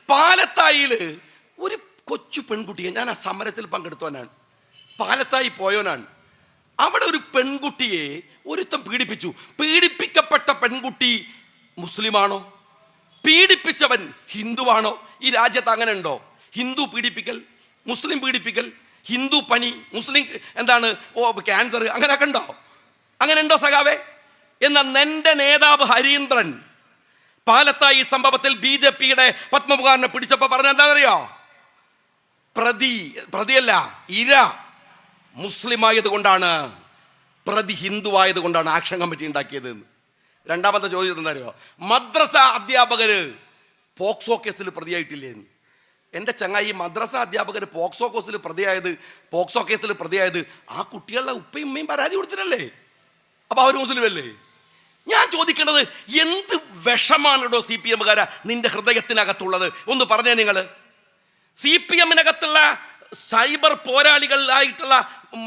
പാലത്തായില് ഒരു കൊച്ചു പെൺകുട്ടിയെ, ഞാൻ ആ സമരത്തിൽ പങ്കെടുത്തവനാണ്, പാലത്തായി പോയവനാണ്. അവിടെ ഒരു പെൺകുട്ടിയെ ഒരുത്തം പീഡിപ്പിച്ചു. പീഡിപ്പിക്കപ്പെട്ട പെൺകുട്ടി മുസ്ലിമാണോ? പീഡിപ്പിച്ചവൻ ഹിന്ദുവാണോ? ഈ രാജ്യത്ത് അങ്ങനെ ഉണ്ടോ? ഹിന്ദു പീഡിപ്പിക്കൽ, മുസ്ലിം പീഡിപ്പിക്കൽ, ഹിന്ദു പനി, മുസ്ലിം എന്താണ് ക്യാൻസർ, അങ്ങനെയൊക്കെ ഉണ്ടോ? അങ്ങനെ ഉണ്ടോ സഖാവേ? എന്നാൽ നിന്റെ നേതാവ് ഹരീന്ദ്രൻ പാലത്തായി സംഭവത്തിൽ BJPയുടെ പത്മകുമാറിനെ പിടിച്ചപ്പോ പറഞ്ഞ എന്താണെന്നറിയോ? പ്രതിയല്ല, ഇര മുസ്ലിം ആയതുകൊണ്ടാണ്, പ്രതി ഹിന്ദു ആയതുകൊണ്ടാണ് ആക്ഷൻ കമ്മിറ്റി ഉണ്ടാക്കിയത്. രണ്ടാമത്തെ ചോദ്യം എന്താ? മദ്രസ അധ്യാപകര് പോക്സോ കേസിൽ പ്രതിയായിട്ടില്ലേ? എൻ്റെ ചങ്ങായി, മദ്രസ അധ്യാപകർ പോക്സോ കേസിൽ പ്രതിയായത് ആ കുട്ടികളുടെ ഉപ്പയും ഉമ്മയും പരാതി കൊടുത്തിട്ടല്ലേ? അപ്പൊ അവർ മുസ്ലിം അല്ലേ? ഞാൻ ചോദിക്കേണ്ടത്, എന്ത് വിഷമാണോ CPM-കാര നിന്റെ ഹൃദയത്തിനകത്തുള്ളത്? ഒന്ന് പറഞ്ഞേ നിങ്ങൾ. CPM-നകത്തുള്ള സൈബർ പോരാളികളായിട്ടുള്ള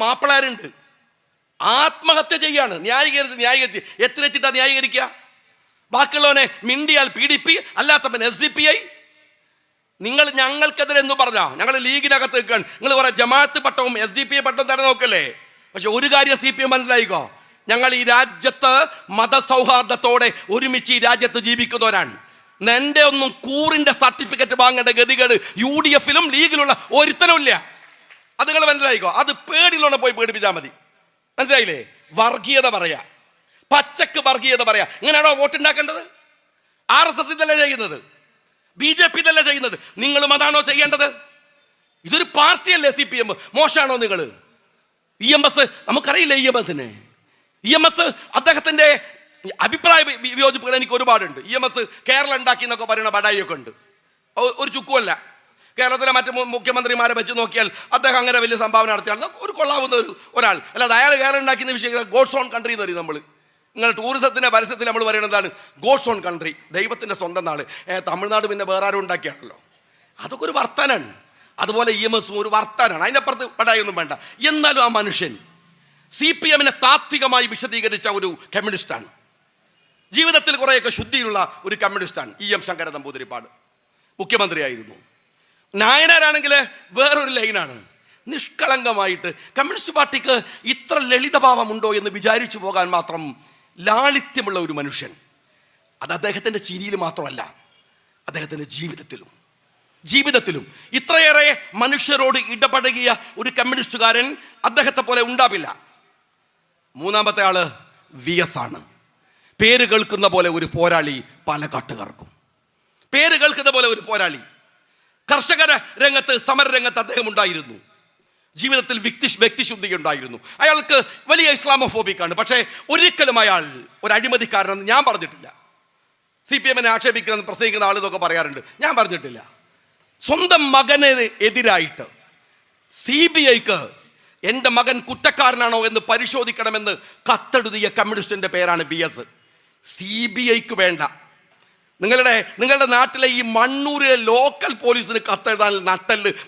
മാപ്പിളാരുണ്ട്, ആത്മഹത്യ ചെയ്യാണ്. ന്യായീകരിച്ച് എത്ര വെച്ചിട്ടാ ന്യായീകരിക്കുക? ബാക്കിയുള്ളവനെ മിണ്ടിയാൽ PDP, അല്ലാത്തവൻ SDPI. നിങ്ങൾ ഞങ്ങൾക്കെതിരെ എന്ന് പറഞ്ഞാ ഞങ്ങൾ ലീഗിനകത്ത് നിൽക്കാൻ നിങ്ങൾ കുറെ ജമാഅത്ത് പട്ടവും SDPI പട്ടവും തന്നെ നോക്കല്ലേ? പക്ഷെ ഒരു കാര്യം CPM മനസ്സിലായിക്കോ, ഞങ്ങൾ ഈ രാജ്യത്ത് മതസൗഹാർദ്ദത്തോടെ ഒരുമിച്ച് ഈ രാജ്യത്ത് ജീവിക്കുന്നവരാണ്. നിന്റെ ഒന്നും കൂറിന്റെ സർട്ടിഫിക്കറ്റ് വാങ്ങേണ്ട ഗതികേട് UDF-ലും ലീഗിലുള്ള ഒരുത്തനും ഇല്ല. അത് നിങ്ങൾ മനസ്സിലായിക്കോ. അത് പേടിയിലോടെ പോയി പേടിപ്പിച്ചാൽ മതി. മനസ്സിലായില്ലേ? വർഗീയത പറയാ, പച്ചക്ക് വർഗീയത പറയാ. ഇങ്ങനെയാണോ വോട്ട് ഉണ്ടാക്കേണ്ടത്? RSS ഇതല്ലേ ചെയ്യുന്നത്? BJP ഇതല്ലേ ചെയ്യുന്നത്? നിങ്ങളും അതാണോ ചെയ്യേണ്ടത്? ഇതൊരു പാർട്ടിയല്ലേ CPM? മോശമാണോ നിങ്ങൾ? EMS നമുക്കറിയില്ല. EMS അദ്ദേഹത്തിന്റെ അഭിപ്രായ വിയോജിപ്പുകൾ എനിക്ക് ഒരുപാടുണ്ട്. EMS കേരളം ഉണ്ടാക്കി എന്നൊക്കെ പറയുന്ന ബടായിയൊക്കെ ഉണ്ട്. ഒരു ചുക്കുമല്ല. കേരളത്തിലെ മറ്റ് മുഖ്യമന്ത്രിമാരെ വെച്ച് നോക്കിയാൽ അദ്ദേഹം അങ്ങനെ വലിയ സംഭാവന നടത്തിയാൽ ഒരു കൊള്ളാവുന്ന ഒരാൾ. അല്ലാതെ അയാൾ കേരളം ഉണ്ടാക്കുന്ന വിഷയം ഗോഡ്സ് ഓൺ കൺട്രി എന്ന് പറയും നമ്മൾ. നിങ്ങൾ ടൂറിസത്തിൻ്റെ പരസ്യത്തിൽ നമ്മൾ പറയുന്നതാണ് ഗോഡ്സ് ഓൺ കൺട്രി, ദൈവത്തിൻ്റെ സ്വന്തം നാട്. തമിഴ്നാട് പിന്നെ വേറെ ആരും ഉണ്ടാക്കിയാണല്ലോ. അതൊക്കെ ഒരു വർത്താനാണ്. അതുപോലെ EMS ഒരു വർത്താനാണ്. അതിനപ്പുറത്ത് പടായൊന്നും വേണ്ട. എന്നാലും ആ മനുഷ്യൻ CPM-നെ താത്വികമായി വിശദീകരിച്ച ഒരു കമ്മ്യൂണിസ്റ്റാണ്. ജീവിതത്തിൽ കുറേയൊക്കെ ശുദ്ധിയുള്ള ഒരു കമ്മ്യൂണിസ്റ്റാണ്. EM ശങ്കര നമ്പൂതിരിപ്പാട് മുഖ്യമന്ത്രിയായിരുന്നു. നായനാരാണെങ്കിൽ വേറൊരു ലൈനാണ്. നിഷ്കളങ്കമായിട്ട് കമ്മ്യൂണിസ്റ്റ് പാർട്ടിക്ക് ഇത്ര ലളിതഭാവമുണ്ടോ എന്ന് വിചാരിച്ചു പോകാൻ മാത്രം ലാളിത്യമുള്ള ഒരു മനുഷ്യൻ. അത് അദ്ദേഹത്തിൻ്റെ ചിരിയിൽ മാത്രമല്ല, അദ്ദേഹത്തിൻ്റെ ജീവിതത്തിലും ഇത്രയേറെ മനുഷ്യരോട് ഇടപഴകിയ ഒരു കമ്മ്യൂണിസ്റ്റുകാരൻ അദ്ദേഹത്തെ പോലെ ഉണ്ടാവില്ല. മൂന്നാമത്തെ ആള് VS ആണ്. പേര് കേൾക്കുന്ന പോലെ ഒരു പോരാളി പാലക്കാട്ടുകാർക്കും. പേര് കേൾക്കുന്ന പോലെ ഒരു പോരാളി. കർഷക രംഗത്ത്, സമരരംഗത്ത് അദ്ദേഹം ഉണ്ടായിരുന്നു. ജീവിതത്തിൽ വ്യക്തിശുദ്ധി ഉണ്ടായിരുന്നു. അയാൾക്ക് വലിയ ഇസ്ലാമോഫോബിക്കാണ്. പക്ഷേ ഒരിക്കലും അയാൾ ഒരു അഴിമതിക്കാരനെന്ന് ഞാൻ പറഞ്ഞിട്ടില്ല. CPM-നെ ആക്ഷേപിക്കുന്ന പ്രസംഗിക്കുന്ന ആളെന്നൊക്കെ പറയാറുണ്ട്. ഞാൻ പറഞ്ഞിട്ടില്ല. സ്വന്തം മകന് എതിരായിട്ട് CBI-ക്ക് എൻ്റെ മകൻ കുറ്റക്കാരനാണോ എന്ന് പരിശോധിക്കണമെന്ന് കത്തെഴുതിയ കമ്മ്യൂണിസ്റ്റിന്റെ പേരാണ് BS. CBI-ക്ക് വേണ്ട. നിങ്ങളുടെ നാട്ടിലെ ഈ മണ്ണൂരിലെ ലോക്കൽ പോലീസിന് കത്തെഴുതാൻ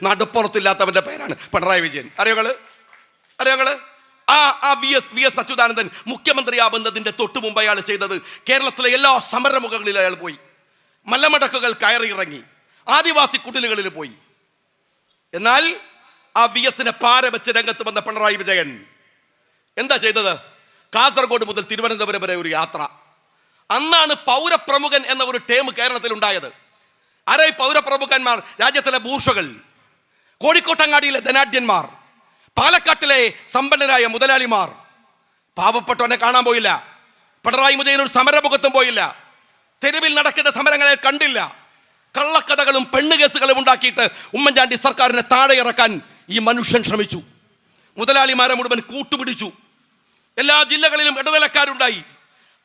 നടുപ്പുറത്തില്ലാത്തവന്റെ പേരാണ് പിണറായി വിജയൻ. അറിയോങ്ങള്? ആ VS അച്യുതാനന്ദൻ മുഖ്യമന്ത്രിയാവുന്നതിന്റെ തൊട്ടു മുമ്പ് അയാൾ ചെയ്തത് കേരളത്തിലെ എല്ലാ സമരമുഖങ്ങളിലും അയാൾ പോയി, മലമടക്കുകൾ കയറി ഇറങ്ങി, ആദിവാസി കുടിലുകളിൽ പോയി. എന്നാൽ ആ VS-നെ പാര വെച്ച് രംഗത്ത് വന്ന പിണറായി വിജയൻ എന്താ ചെയ്തത്? കാസർഗോഡ് മുതൽ തിരുവനന്തപുരം വരെ ഒരു യാത്ര. അന്നാണ് പൗരപ്രമുഖൻ എന്ന ഒരു ടേം കേരളത്തിൽ ഉണ്ടായത്. ആരായി പൗരപ്രമുഖന്മാർ? രാജ്യത്തിലെ ബൂർഷകൾ, കോഴിക്കോട്ടങ്ങാടിയിലെ ധനാഢ്യന്മാർ, പാലക്കാട്ടിലെ സമ്പന്നരായ മുതലാളിമാർ. പാവപ്പെട്ടവനെ കാണാൻ പോയില്ല. പിണറായി വിജയൻ ഒരു സമരമുഖത്തും പോയില്ല. തെരുവിൽ നടക്കുന്ന സമരങ്ങളെ കണ്ടില്ല. കള്ളക്കഥകളും പെണ്ണുകേസുകളും ഉണ്ടാക്കിയിട്ട് ഉമ്മൻചാണ്ടി സർക്കാരിനെ താഴെ ഇറക്കാൻ ഈ മനുഷ്യൻ ശ്രമിച്ചു. മുതലാളിമാരെ മുഴുവൻ കൂട്ടുപിടിച്ചു. എല്ലാ ജില്ലകളിലും ഇടനിലക്കാരുണ്ടായി.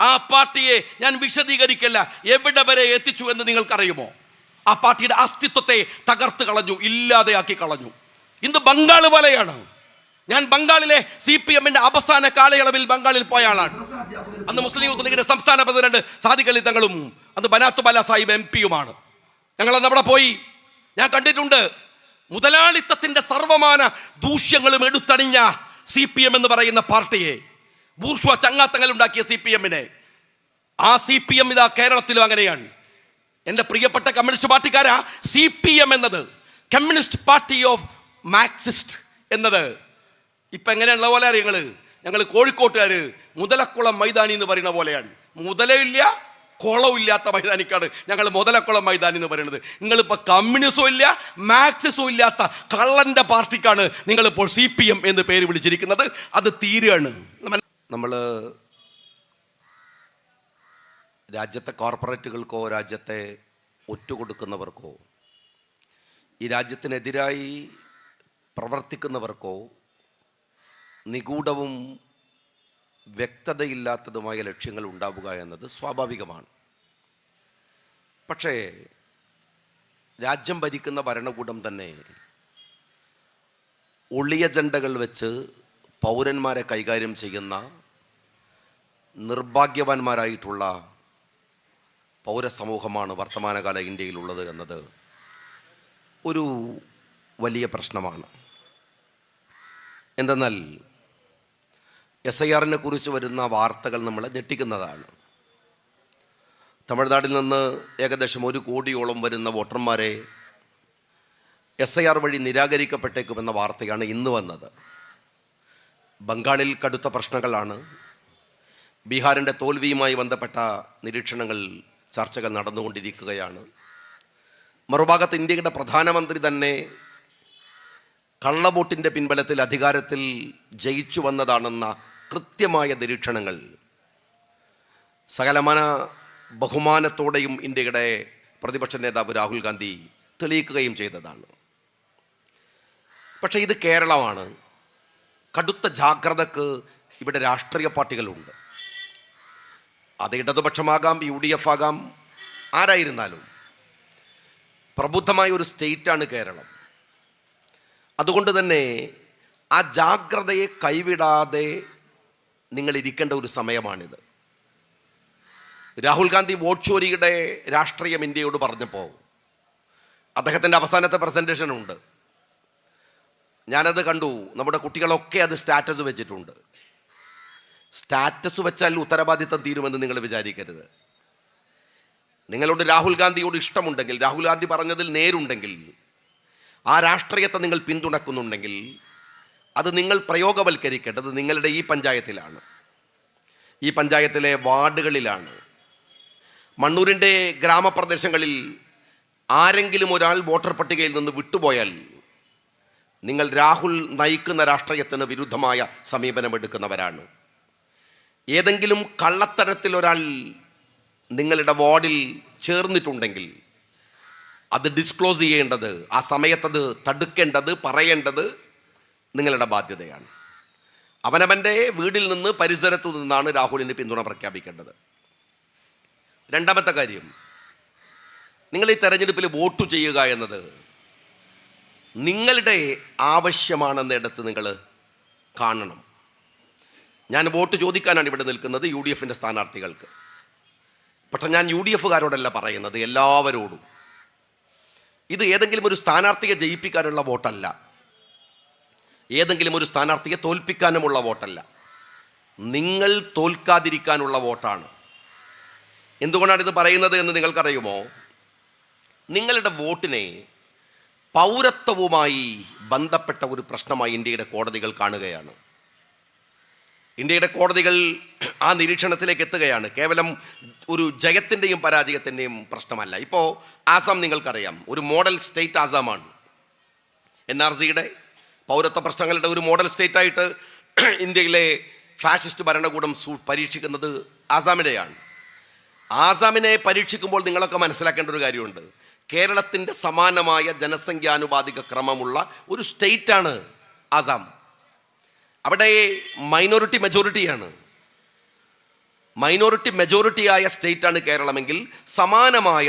ആ പാർട്ടിയെ ഞാൻ വിശദീകരിക്കില്ല എവിടെ വരെ എത്തിച്ചു എന്ന് നിങ്ങൾക്കറിയുമോ? ആ പാർട്ടിയുടെ അസ്തിത്വത്തെ തകർത്ത് കളഞ്ഞു, ഇല്ലാതെയാക്കി കളഞ്ഞു. ഇന്ന് ബംഗാൾ പോലെയാണ്. ഞാൻ ബംഗാളിലെ CPM-ന്റെ അവസാന കാലയളവിൽ ബംഗാളിൽ പോയ ആളാണ്. അന്ന് മുസ്ലിം യൂത്ത് ലീഗിന്റെ സംസ്ഥാന പ്രസിഡന്റ് സാദിഖ് അലി തങ്ങളും അന്ന് ബനാത്ത് ബാല സാഹിബ് MP-യുമാണ്. ഞങ്ങളന്ന് അവിടെ പോയി. ഞാൻ കണ്ടിട്ടുണ്ട് മുതലാളിത്തത്തിന്റെ സർവമാന ദൂഷ്യങ്ങളും എടുത്തണിഞ്ഞ CPM എന്ന് പറയുന്ന പാർട്ടിയെ, ബൂർഷ്വാ ചങ്ങാത്തങ്ങൾ ഉണ്ടാക്കിയ CPM-നെ. ആ CPM ഇതാ കേരളത്തിലും അങ്ങനെയാണ്. എൻ്റെ പ്രിയപ്പെട്ട കമ്മ്യൂണിസ്റ്റ് പാർട്ടിക്കാരാ, CPM എന്നത് കമ്മ്യൂണിസ്റ്റ് പാർട്ടി ഓഫ് മാർക്സിസ്റ്റ് എന്നത് ഇപ്പം എങ്ങനെയുള്ള പോലെ അറിയങ്ങൾ, ഞങ്ങൾ കോഴിക്കോട്ടുകാർ മുതലക്കുളം മൈതാനി എന്ന് പറയുന്ന പോലെയാണ്. മുതലയില്ല കുളവും ഇല്ലാത്ത മൈതാനിക്കാണ് ഞങ്ങൾ മുതലക്കുളം മൈതാനി എന്ന് പറയുന്നത്. നിങ്ങളിപ്പോൾ കമ്മ്യൂണിസവും ഇല്ല മാർക്സിസവും ഇല്ലാത്ത കള്ളൻ്റെ പാർട്ടിക്കാണ് നിങ്ങളിപ്പോൾ CPM എന്ന് പേര് വിളിച്ചിരിക്കുന്നത്. അത് തീരുകയാണ്. നമ്മൾ രാജ്യത്തെ കോർപ്പറേറ്റുകൾക്കോ രാജ്യത്തെ ഒറ്റുകൊടുക്കുന്നവർക്കോ ഈ രാജ്യത്തിനെതിരായി പ്രവർത്തിക്കുന്നവർക്കോ നിഗൂഢവും വ്യക്തതയില്ലാത്തതുമായ ലക്ഷ്യങ്ങൾ ഉണ്ടാവുക എന്നത് സ്വാഭാവികമാണ്. പക്ഷേ രാജ്യം ഭരിക്കുന്ന ഭരണകൂടം തന്നെ ഒളിയ അജണ്ടകൾ വെച്ച് പൗരന്മാരെ കൈകാര്യം ചെയ്യുന്ന നിർഭാഗ്യവാന്മാരായിട്ടുള്ള പൗരസമൂഹമാണ് വർത്തമാനകാല ഇന്ത്യയിലുള്ളത് എന്നത് ഒരു വലിയ പ്രശ്നമാണ്. എന്തെന്നാൽ SIR കുറിച്ച് വരുന്ന വാർത്തകൾ നമ്മളെ ഞെട്ടിക്കുന്നതാണ്. തമിഴ്നാട്ടിൽ നിന്ന് ഏകദേശം 1 കോടിയോളം വരുന്ന വോട്ടർമാരെ SIR വഴി നിരാകരിക്കപ്പെട്ടേക്കുമെന്ന വാർത്തയാണ് ഇന്ന് വന്നത്. ബംഗാളിൽ കടുത്ത പ്രശ്നങ്ങളാണ്. ബീഹാറിൻ്റെ തോൽവിയുമായി ബന്ധപ്പെട്ട നിരീക്ഷണങ്ങൾ ചർച്ചകൾ നടന്നുകൊണ്ടിരിക്കുകയാണ്. മറുഭാഗത്ത് ഇന്ത്യയുടെ പ്രധാനമന്ത്രി തന്നെ കള്ളവോട്ടിൻ്റെ പിൻബലത്തിൽ അധികാരത്തിൽ ജയിച്ചു വന്നതാണെന്ന കൃത്യമായ നിരീക്ഷണങ്ങൾ സകലമാന ബഹുമാനത്തോടെയും ഇന്ത്യയുടെ പ്രതിപക്ഷ നേതാവ് രാഹുൽ ഗാന്ധി തെളിയിക്കുകയും ചെയ്തതാണ്. പക്ഷേ ഇത് കേരളമാണ്. കടുത്ത ജാഗ്രതക്ക് ഇവിടെ രാഷ്ട്രീയ പാർട്ടികളുണ്ട്. അത് ഇടതുപക്ഷമാകാം, UDF ആകാം, ആരായിരുന്നാലും പ്രബുദ്ധമായ ഒരു സ്റ്റേറ്റാണ് കേരളം. അതുകൊണ്ട് തന്നെ ആ ജാഗ്രതയെ കൈവിടാതെ നിങ്ങൾ ഇരിക്കേണ്ട ഒരു സമയമാണിത്. രാഹുൽ ഗാന്ധി വോട്ട് ചോരിയുടെ രാഷ്ട്രീയം ഇന്ത്യയോട് പറഞ്ഞപ്പോൾ അദ്ദേഹത്തിൻ്റെ അവസാനത്തെ പ്രസൻറ്റേഷൻ ഉണ്ട്. ഞാനത് കണ്ടു. നമ്മുടെ കുട്ടികളൊക്കെ അത് സ്റ്റാറ്റസ് വെച്ചിട്ടുണ്ട്. സ്റ്റാറ്റസ് വെച്ചാൽ ഉത്തരവാദിത്തം തീരുമെന്ന് നിങ്ങൾ വിചാരിക്കരുത്. നിങ്ങളോട് രാഹുൽ ഗാന്ധിയോട് ഇഷ്ടമുണ്ടെങ്കിൽ, രാഹുൽ ഗാന്ധി പറഞ്ഞതിൽ നേരുണ്ടെങ്കിൽ, ആ രാഷ്ട്രീയത്തെ നിങ്ങൾ പിന്തുണക്കുന്നുണ്ടെങ്കിൽ അത് നിങ്ങൾ പ്രയോഗവൽക്കരിക്കേണ്ടത് നിങ്ങളുടെ ഈ പഞ്ചായത്തിലാണ്, ഈ പഞ്ചായത്തിലെ വാർഡുകളിലാണ്. മണ്ണൂരിൻ്റെ ഗ്രാമപ്രദേശങ്ങളിൽ ആരെങ്കിലും ഒരാൾ വോട്ടർ പട്ടികയിൽ നിന്ന് വിട്ടുപോയാൽ നിങ്ങൾ രാഹുൽ നയിക്കുന്ന രാഷ്ട്രീയത്തിന് വിരുദ്ധമായ സമീപനമെടുക്കുന്നവരാണ്. ഏതെങ്കിലും കള്ളത്തരത്തിൽ ഒരാൾ നിങ്ങളുടെ വാർഡിൽ ചേർന്നിട്ടുണ്ടെങ്കിൽ അത് ഡിസ്ക്ലോസ് ചെയ്യേണ്ടത്, ആ സമയത്തത് തടുക്കേണ്ടത്, പറയേണ്ടത് നിങ്ങളുടെ ബാധ്യതയാണ്. അവനവൻ്റെ വീടിൽ നിന്ന്, പരിസരത്തു നിന്നാണ് രാഹുലിന് പിന്തുണ പ്രഖ്യാപിക്കേണ്ടത്. രണ്ടാമത്തെ കാര്യം, നിങ്ങൾ ഈ തെരഞ്ഞെടുപ്പിൽ വോട്ട് ചെയ്യുക എന്നത് നിങ്ങളുടെ ആവശ്യമാണെന്നിടത്ത് നിങ്ങൾ കാണണം. ഞാൻ വോട്ട് ചോദിക്കാനാണ് ഇവിടെ നിൽക്കുന്നത് UDFൻ്റെ സ്ഥാനാർത്ഥികൾക്ക്. പക്ഷെ ഞാൻ UDFകാരോടല്ല പറയുന്നത്, എല്ലാവരോടും. ഇത് ഏതെങ്കിലും ഒരു സ്ഥാനാർത്ഥിയെ ജയിപ്പിക്കാനുള്ള വോട്ടല്ല, ഏതെങ്കിലും ഒരു സ്ഥാനാർത്ഥിയെ തോൽപ്പിക്കാനുമുള്ള വോട്ടല്ല. നിങ്ങൾ തോൽക്കാതിരിക്കാനുള്ള വോട്ടാണ്. എന്തുകൊണ്ടാണ് ഇത് പറയുന്നത് എന്ന് നിങ്ങൾക്കറിയുമോ? നിങ്ങളുടെ വോട്ടിനെ പൗരത്വവുമായി ബന്ധപ്പെട്ട ഒരു പ്രശ്നമായി ഇന്ത്യയുടെ കോടതികൾ കാണുകയാണ്. ഇന്ത്യയുടെ കോടതികൾ ആ നിരീക്ഷണത്തിലേക്ക് എത്തുകയാണ്. കേവലം ഒരു ജയത്തിൻ്റെയും പരാജയത്തിൻ്റെയും പ്രശ്നമല്ല. ഇപ്പോൾ ആസാം നിങ്ങൾക്കറിയാം, ഒരു മോഡൽ സ്റ്റേറ്റ് ആസാമാണ്. NRCയുടെ പൗരത്വ പ്രശ്നങ്ങളുടെ ഒരു മോഡൽ സ്റ്റേറ്റായിട്ട് ഇന്ത്യയിലെ ഫാഷിസ്റ്റ് ഭരണകൂടം പരീക്ഷിക്കുന്നത് ആസാമിനെയാണ്. ആസാമിനെ പരീക്ഷിക്കുമ്പോൾ നിങ്ങളൊക്കെ മനസ്സിലാക്കേണ്ട ഒരു കാര്യമുണ്ട്. കേരളത്തിൻ്റെ സമാനമായ ജനസംഖ്യാനുപാതിക ക്രമമുള്ള ഒരു സ്റ്റേറ്റാണ് ആസാം. അവിടെ മൈനോറിറ്റി മെജോറിറ്റിയാണ്. മൈനോറിറ്റി മെജോറിറ്റിയായ സ്റ്റേറ്റാണ് കേരളമെങ്കിൽ സമാനമായ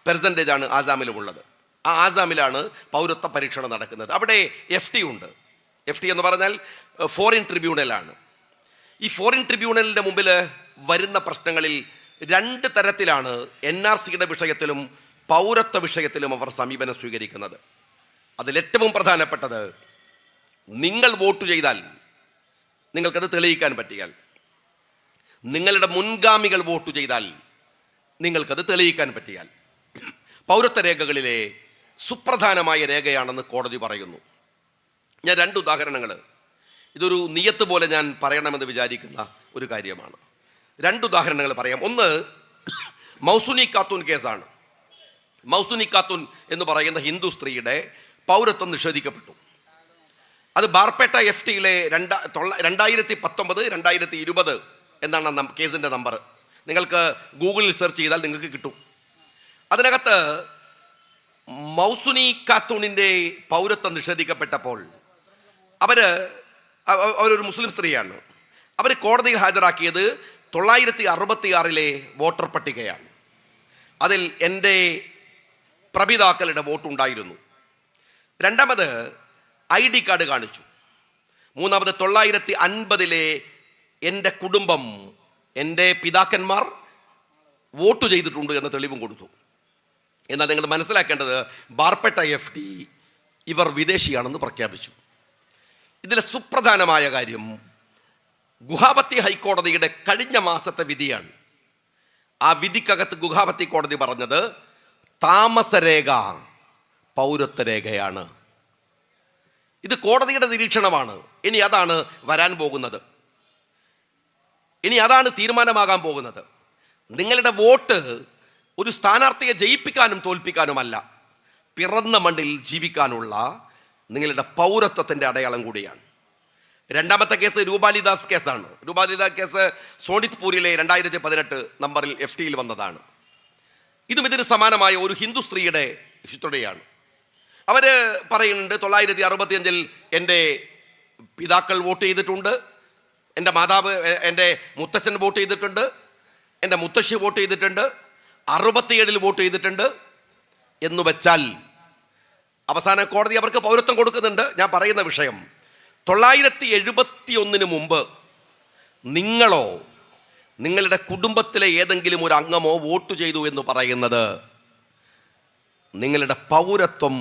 പെർസെൻറ്റേജാണ് ആസാമിലുമുള്ളത്. ആ ആസാമിലാണ് പൗരത്വ പരീക്ഷണം നടക്കുന്നത്. അവിടെ FT ഉണ്ട്. FT എന്ന് പറഞ്ഞാൽ ഫോറിൻ ട്രിബ്യൂണലാണ്. ഈ ഫോറിൻ ട്രിബ്യൂണലിൻ്റെ മുമ്പിൽ വരുന്ന പ്രശ്നങ്ങളിൽ 2 തരത്തിലാണ് NRCയുടെ വിഷയത്തിലും പൗരത്വ വിഷയത്തിലും അവർ സമീപനം സ്വീകരിക്കുന്നത്. അതിലേറ്റവും പ്രധാനപ്പെട്ടത്, നിങ്ങൾ വോട്ട് ചെയ്താൽ നിങ്ങൾക്കത് തെളിയിക്കാൻ പറ്റിയാൽ, നിങ്ങളുടെ മുൻഗാമികൾ വോട്ട് ചെയ്താൽ നിങ്ങൾക്കത് തെളിയിക്കാൻ പറ്റിയാൽ, പൗരത്വ രേഖകളിലെ സുപ്രധാനമായ രേഖയാണെന്ന് കോടതി പറയുന്നു. ഞാൻ 2 ഉദാഹരണങ്ങൾ, ഇതൊരു നിയത്ത് പോലെ ഞാൻ പറയണമെന്ന് വിചാരിക്കുന്ന ഒരു കാര്യമാണ്. 2 ഉദാഹരണങ്ങൾ പറയാം. ഒന്ന് മൗസുനി ഖാത്തൂൻ കേസാണ്. മൗസുനി ഖാത്തൂൻ എന്ന് പറയുന്ന ഹിന്ദു സ്ത്രീയുടെ പൗരത്വം നിഷേധിക്കപ്പെട്ടു. അത് ബാർപേട്ട FTയിലെ 2019-2020 എന്നാണ് കേസിൻ്റെ നമ്പർ. നിങ്ങൾക്ക് ഗൂഗിളിൽ സെർച്ച് ചെയ്താൽ നിങ്ങൾക്ക് കിട്ടും. അതിനകത്ത് മൗസുനി ഖാത്തൂണിൻ്റെ പൗരത്വം നിഷേധിക്കപ്പെട്ടപ്പോൾ അവരൊരു മുസ്ലിം സ്ത്രീയാണ്. അവർ കോടതിയിൽ ഹാജരാക്കിയത് 966 വോട്ടർ പട്ടികയാണ്. അതിൽ എൻ്റെ പ്രപിതാക്കളുടെ വോട്ടുണ്ടായിരുന്നു. രണ്ടാമത് ID കാർഡ് കാണിച്ചു. മൂന്നാമത് 950 എൻ്റെ കുടുംബം, എൻ്റെ പിതാക്കന്മാർ വോട്ട് ചെയ്തിട്ടുണ്ട് എന്ന തെളിവും കൊടുത്തു. എന്നാൽ നിങ്ങൾ മനസ്സിലാക്കേണ്ടത് ബാർപേട്ട FT ഇവർ വിദേശിയാണെന്ന് പ്രഖ്യാപിച്ചു. ഇതിലെ സുപ്രധാനമായ കാര്യം ഗുവാഹത്തി ഹൈക്കോടതിയുടെ കഴിഞ്ഞ മാസത്തെ വിധിയാണ്. ആ വിധിക്കകത്ത് ഗുവാഹത്തി കോടതി പറഞ്ഞത് താമസരേഖ പൗരത്വ രേഖയാണ്. ഇത് കോടതിയുടെ നിരീക്ഷണമാണ്. ഇനി അതാണ് വരാൻ പോകുന്നത്. ഇനി അതാണ് തീരുമാനമാകാൻ പോകുന്നത്. നിങ്ങളുടെ വോട്ട് ഒരു സ്ഥാനാർത്ഥിയെ ജയിപ്പിക്കാനും തോൽപ്പിക്കാനുമല്ല, പിറന്ന മണ്ണിൽ ജീവിക്കാനുള്ള നിങ്ങളുടെ പൗരത്വത്തിൻ്റെ അടയാളം കൂടിയാണ്. രണ്ടാമത്തെ കേസ് രൂപാലിദാസ് കേസാണ്. രൂപാലിദാസ് കേസ് സോണിത്പൂരിലെ 2018 നമ്പറിൽ FTയിൽ വന്നതാണ്. ഇതും ഇതിന് സമാനമായ ഒരു ഹിന്ദു സ്ത്രീയുടെ ഹിസ്റ്ററിയാണ്. അവർ പറയുന്നുണ്ട് 965 എൻ്റെ പിതാക്കൾ വോട്ട് ചെയ്തിട്ടുണ്ട്, എൻ്റെ മാതാവ്, എൻ്റെ മുത്തച്ഛൻ വോട്ട് ചെയ്തിട്ടുണ്ട്, എൻ്റെ മുത്തശ്ശി വോട്ട് ചെയ്തിട്ടുണ്ട്, 67 വോട്ട് ചെയ്തിട്ടുണ്ട് എന്ന് വെച്ചാൽ അവസാന കോടതി അവർക്ക് പൗരത്വം കൊടുക്കുന്നുണ്ട്. ഞാൻ പറയുന്ന വിഷയം 971 മുമ്പ് നിങ്ങളോ നിങ്ങളുടെ കുടുംബത്തിലെ ഏതെങ്കിലും ഒരു അംഗമോ വോട്ട് ചെയ്തു എന്ന് പറയുന്നത് നിങ്ങളുടെ പൗരത്വം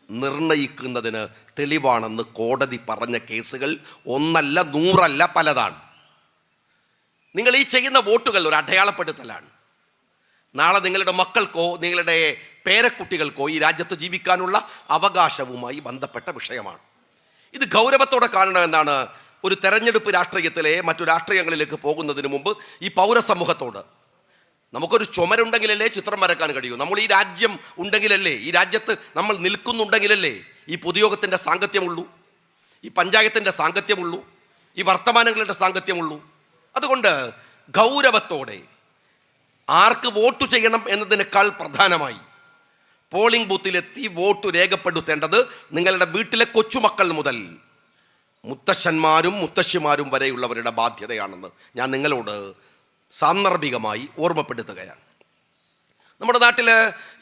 നിർണയിക്കുന്നതിന് തെളിവാണെന്ന് കോടതി പറഞ്ഞ കേസുകൾ 1 100 പലതാണ്. നിങ്ങൾ ഈ ചെയ്യുന്ന വോട്ടുകൾ ഒരു അടയാളപ്പെടുത്തലാണ്. നാളെ നിങ്ങളുടെ മക്കൾക്കോ നിങ്ങളുടെ പേരക്കുട്ടികൾക്കോ ഈ രാജ്യത്ത് ജീവിക്കാനുള്ള അവകാശവുമായി ബന്ധപ്പെട്ട വിഷയമാണ്. ഇത് ഗൗരവത്തോടെ കാണണമെന്നാണ് ഒരു തെരഞ്ഞെടുപ്പ് രാഷ്ട്രീയത്തിലെ മറ്റു രാഷ്ട്രീയങ്ങളിലേക്ക് പോകുന്നതിന് മുമ്പ് ഈ പൗരസമൂഹത്തോട്. നമുക്കൊരു ചുമരുണ്ടെങ്കിലല്ലേ ചിത്രം വരക്കാൻ കഴിയൂ. നമ്മൾ ഈ രാജ്യം ഉണ്ടെങ്കിലല്ലേ, ഈ രാജ്യത്ത് നമ്മൾ നിൽക്കുന്നുണ്ടെങ്കിലല്ലേ ഈ പൊതുയോഗത്തിൻ്റെ സാങ്കത്യമുള്ളൂ, ഈ പഞ്ചായത്തിൻ്റെ സാങ്കത്യമുള്ളൂ, ഈ വർത്തമാനങ്ങളുടെ സാങ്കത്യമുള്ളൂ. അതുകൊണ്ട് ഗൗരവത്തോടെ ആർക്ക് വോട്ട് ചെയ്യണം എന്നതിനേക്കാൾ പ്രധാനമായി പോളിംഗ് ബൂത്തിലെത്തി വോട്ട് രേഖപ്പെടുത്തേണ്ടത് നിങ്ങളുടെ വീട്ടിലെ കൊച്ചുമക്കൾ മുതൽ മുത്തശ്ശന്മാരും മുത്തശ്ശിമാരും വരെയുള്ളവരുടെ ബാധ്യതയാണെന്ന് ഞാൻ നിങ്ങളോട് സാന്ദർഭികമായി ഓർമ്മപ്പെടുത്തുകയാണ്. നമ്മുടെ നാട്ടിൽ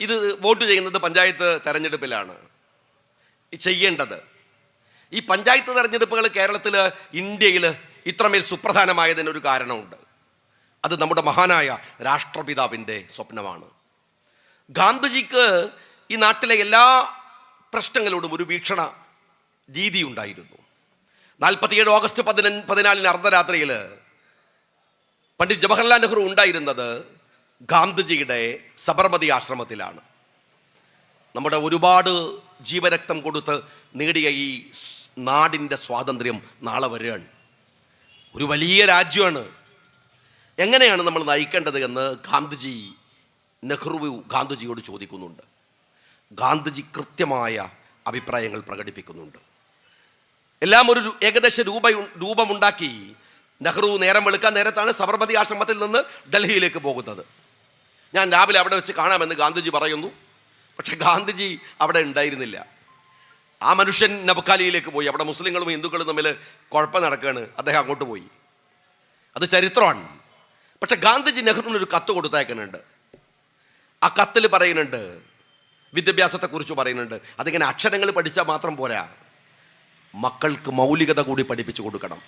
ഇത് വോട്ട് ചെയ്യുന്നത് പഞ്ചായത്ത് തെരഞ്ഞെടുപ്പിലാണ് ചെയ്യേണ്ടത്. ഈ പഞ്ചായത്ത് തെരഞ്ഞെടുപ്പുകൾ കേരളത്തിൽ, ഇന്ത്യയിൽ ഇത്രമേൽ സുപ്രധാനമായതിനൊരു കാരണമുണ്ട്. അത് നമ്മുടെ മഹാനായ രാഷ്ട്രപിതാവിൻ്റെ സ്വപ്നമാണ്. ഗാന്ധിജിക്ക് ഈ നാട്ടിലെ എല്ലാ പ്രശ്നങ്ങളോടും ഒരു വീക്ഷണ രീതി ഉണ്ടായിരുന്നു. 47 ഓഗസ്റ്റ് 14 അർദ്ധരാത്രിയിൽ പണ്ഡിറ്റ് ജവഹർലാൽ നെഹ്റു ഉണ്ടായിരുന്നത് ഗാന്ധിജിയുടെ സബർമതി ആശ്രമത്തിലാണ്. നമ്മുടെ ഒരുപാട് ജീവരക്തം കൊടുത്ത് നേടിയ ഈ നാടിൻ്റെ സ്വാതന്ത്ര്യം നാളെ വരികയാണ്. ഒരു വലിയ രാജ്യമാണ്. എങ്ങനെയാണ് നമ്മൾ നയിക്കേണ്ടത് എന്ന് നെഹ്റു ഗാന്ധിജിയോട് ചോദിക്കുന്നുണ്ട്. ഗാന്ധിജി കൃത്യമായ അഭിപ്രായങ്ങൾ പ്രകടിപ്പിക്കുന്നുണ്ട്. എല്ലാം ഒരു ഏകദേശ രൂപമുണ്ടാക്കി നെഹ്റു നേരം വെളുക്കാൻ നേരത്താണ് സബർമതി ആശ്രമത്തിൽ നിന്ന് ഡൽഹിയിലേക്ക് പോകുന്നത്. ഞാൻ രാവിലെ അവിടെ വെച്ച് കാണാമെന്ന് ഗാന്ധിജി പറയുന്നു. പക്ഷെ ഗാന്ധിജി അവിടെ ഉണ്ടായിരുന്നില്ല. ആ മനുഷ്യൻ നബക്കാലിയിലേക്ക് പോയി. അവിടെ മുസ്ലിങ്ങളും ഹിന്ദുക്കളും തമ്മിൽ കുഴപ്പം നടക്കുകയാണ്. അദ്ദേഹം അങ്ങോട്ട് പോയി. അത് ചരിത്രമാണ്. പക്ഷെ ഗാന്ധിജി നെഹ്റുവിനൊരു കത്ത് കൊടുത്തയക്കുന്നുണ്ട്. ആ കത്തിൽ പറയുന്നുണ്ട്, വിദ്യാഭ്യാസത്തെക്കുറിച്ച് പറയുന്നുണ്ട്. അതിങ്ങനെ അക്ഷരങ്ങൾ പഠിച്ചാൽ മാത്രം പോരാ, മക്കൾക്ക് മൗലികത കൂടി പഠിപ്പിച്ചു കൊടുക്കണം.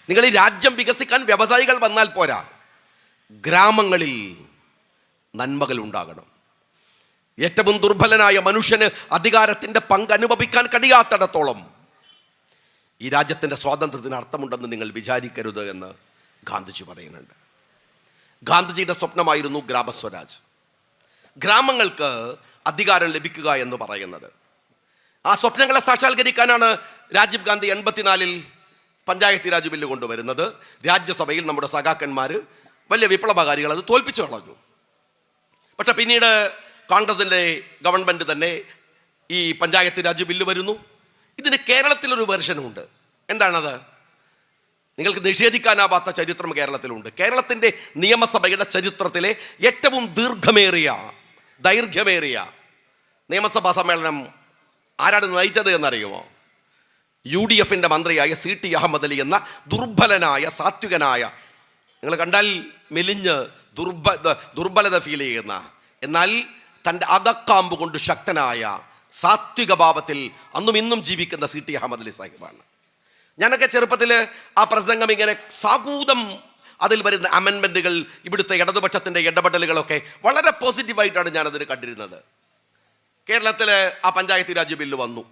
നിങ്ങൾ ഈ രാജ്യം വികസിക്കാൻ വ്യവസായികൾ വന്നാൽ പോരാ, ഗ്രാമങ്ങളിൽ നന്മകൾ ഉണ്ടാകണം. ഏറ്റവും ദുർബലനായ മനുഷ്യന് അധികാരത്തിൻ്റെ പങ്ക് അനുഭവിക്കാൻ കഴിയാത്തിടത്തോളം ഈ രാജ്യത്തിൻ്റെ സ്വാതന്ത്ര്യത്തിന് അർത്ഥമുണ്ടെന്ന് നിങ്ങൾ വിചാരിക്കരുത് എന്ന് ഗാന്ധിജി പറയുന്നുണ്ട്. ഗാന്ധിജിയുടെ സ്വപ്നമായിരുന്നു ഗ്രാമസ്വരാജ്. ഗ്രാമങ്ങൾക്ക് അധികാരം ലഭിക്കുക എന്ന് പറയുന്നത്. ആ സ്വപ്നങ്ങളെ സാക്ഷാത്കരിക്കാനാണ് രാജീവ് ഗാന്ധി 84-ൽ പഞ്ചായത്തി രാജ് ബില്ല് കൊണ്ടുവരുന്നത്. രാജ്യസഭയിൽ നമ്മുടെ സഖാക്കന്മാർ വലിയ വിപ്ലവകാരികൾ അത് തോൽപ്പിച്ചു കളഞ്ഞു. പക്ഷെ പിന്നീട് കോൺഗ്രസിൻ്റെ ഗവൺമെൻറ് തന്നെ ഈ പഞ്ചായത്ത് രാജ് ബില്ല് വരുന്നു. ഇതിന് കേരളത്തിലൊരു വെർഷനുണ്ട്. എന്താണത്? നിങ്ങൾക്ക് നിഷേധിക്കാനാവാത്ത ചരിത്രം കേരളത്തിലുണ്ട്. കേരളത്തിൻ്റെ നിയമസഭയുടെ ചരിത്രത്തിലെ ഏറ്റവും ദൈർഘ്യമേറിയ നിയമസഭാ സമ്മേളനം ആരാണ് നയിച്ചത് എന്നറിയുമോ? UDF-ന്റെ മന്ത്രിയായ CT അഹമ്മദ് അലി എന്ന ദുർബലനായ സാത്വികനായ, നിങ്ങൾ കണ്ടാൽ മെലിഞ്ഞ് ദുർബലത ഫീൽ ചെയ്യുന്ന, എന്നാൽ തൻ്റെ അകക്കാമ്പ് കൊണ്ട് ശക്തനായ സാത്വിക ഭാവത്തിൽ അന്നും ഇന്നും ജീവിക്കുന്ന CT അഹമ്മദ് അലി സാഹിബാണ്. ഞാനൊക്കെ ചെറുപ്പത്തിൽ ആ പ്രസംഗം ഇങ്ങനെ സാഗൂതം, അതിൽ വരുന്ന അമെൻമെൻറ്റുകൾ, ഇവിടുത്തെ ഇടതുപക്ഷത്തിൻ്റെ ഇടപെടലുകളൊക്കെ വളരെ പോസിറ്റീവായിട്ടാണ് ഞാനതിന് കണ്ടിരുന്നത്. കേരളത്തിൽ ആ പഞ്ചായത്ത് രാജ് ബില്ല് വന്നു.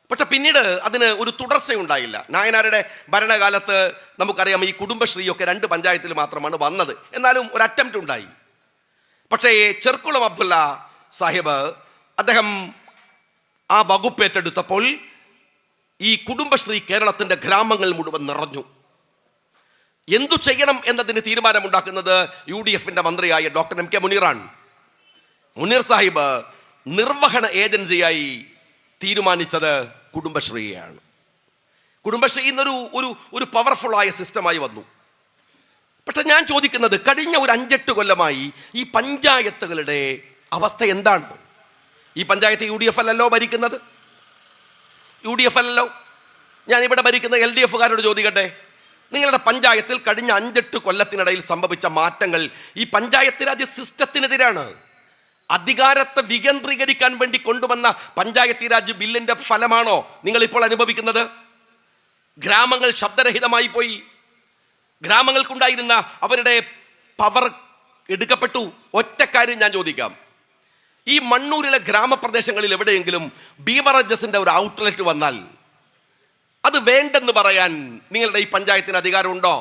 പക്ഷെ പിന്നീട് അതിന് ഒരു തുടർച്ചയുണ്ടായില്ല. നായനാരുടെ ഭരണകാലത്ത് നമുക്കറിയാം ഈ കുടുംബശ്രീയൊക്കെ 2 പഞ്ചായത്തിൽ മാത്രമാണ് വന്നത്. എന്നാലും ഒരു അറ്റംപ്റ്റ് ഉണ്ടായി. പക്ഷേ ചെർക്കുളം അബ്ദുള്ള സാഹിബ് അദ്ദേഹം ആ വകുപ്പ് ഏറ്റെടുത്തപ്പോൾ ഈ കുടുംബശ്രീ കേരളത്തിൻ്റെ ഗ്രാമങ്ങൾ മുഴുവൻ നിറഞ്ഞു. എന്തു ചെയ്യണം എന്നതിന് തീരുമാനമുണ്ടാക്കുന്നത് UDF-ന്റെ മന്ത്രിയായ ഡോക്ടർ MK മുനീറാണ്. മുനീർ സാഹിബ് നിർവഹണ ഏജൻസിയായി തീരുമാനിച്ചത് കുടുംബശ്രീയാണ്. കുടുംബശ്രീ ഇന്നൊരു ഒരു പവർഫുള്ളായ സിസ്റ്റമായി വന്നു. പക്ഷെ ഞാൻ ചോദിക്കുന്നത്, കഴിഞ്ഞ ഒരു 5-8 കൊല്ലമായി ഈ പഞ്ചായത്തുകളുടെ അവസ്ഥ എന്താണ്? ഈ പഞ്ചായത്ത് UDF അല്ലല്ലോ ഭരിക്കുന്നത്, UDF അല്ലല്ലോ. ഞാനിവിടെ ഭരിക്കുന്ന LDF-കാരോട് ചോദിക്കട്ടെ, നിങ്ങളുടെ പഞ്ചായത്തിൽ കഴിഞ്ഞ 5-8 കൊല്ലത്തിനിടയിൽ സംഭവിച്ച മാറ്റങ്ങൾ ഈ പഞ്ചായത്ത് രാജ് സിസ്റ്റത്തിനെതിരാണ്. അധികാരത്തെ വികേന്ദ്രീകരിക്കാൻ വേണ്ടി കൊണ്ടുവന്ന പഞ്ചായത്തി രാജ് ബില്ലിന്റെ ഫലമാണോ നിങ്ങളിപ്പോൾ അനുഭവിക്കുന്നത്? ഗ്രാമങ്ങൾ ശബ്ദരഹിതമായി പോയി. ഗ്രാമങ്ങൾക്കുണ്ടായിരുന്ന അവരുടെ പവർ എടുക്കപ്പെട്ടു. ഒറ്റ കാര്യം ഞാൻ ചോദിക്കാം, ഈ മണ്ണൂരിലെ ഗ്രാമപ്രദേശങ്ങളിൽ എവിടെയെങ്കിലും ബീവറേജസിന്റെ ഒരു ഔട്ട്ലെറ്റ് വന്നാൽ അത് വേണ്ടെന്ന് പറയാൻ നിങ്ങളുടെ ഈ പഞ്ചായത്തിന് അധികാരമുണ്ടോ?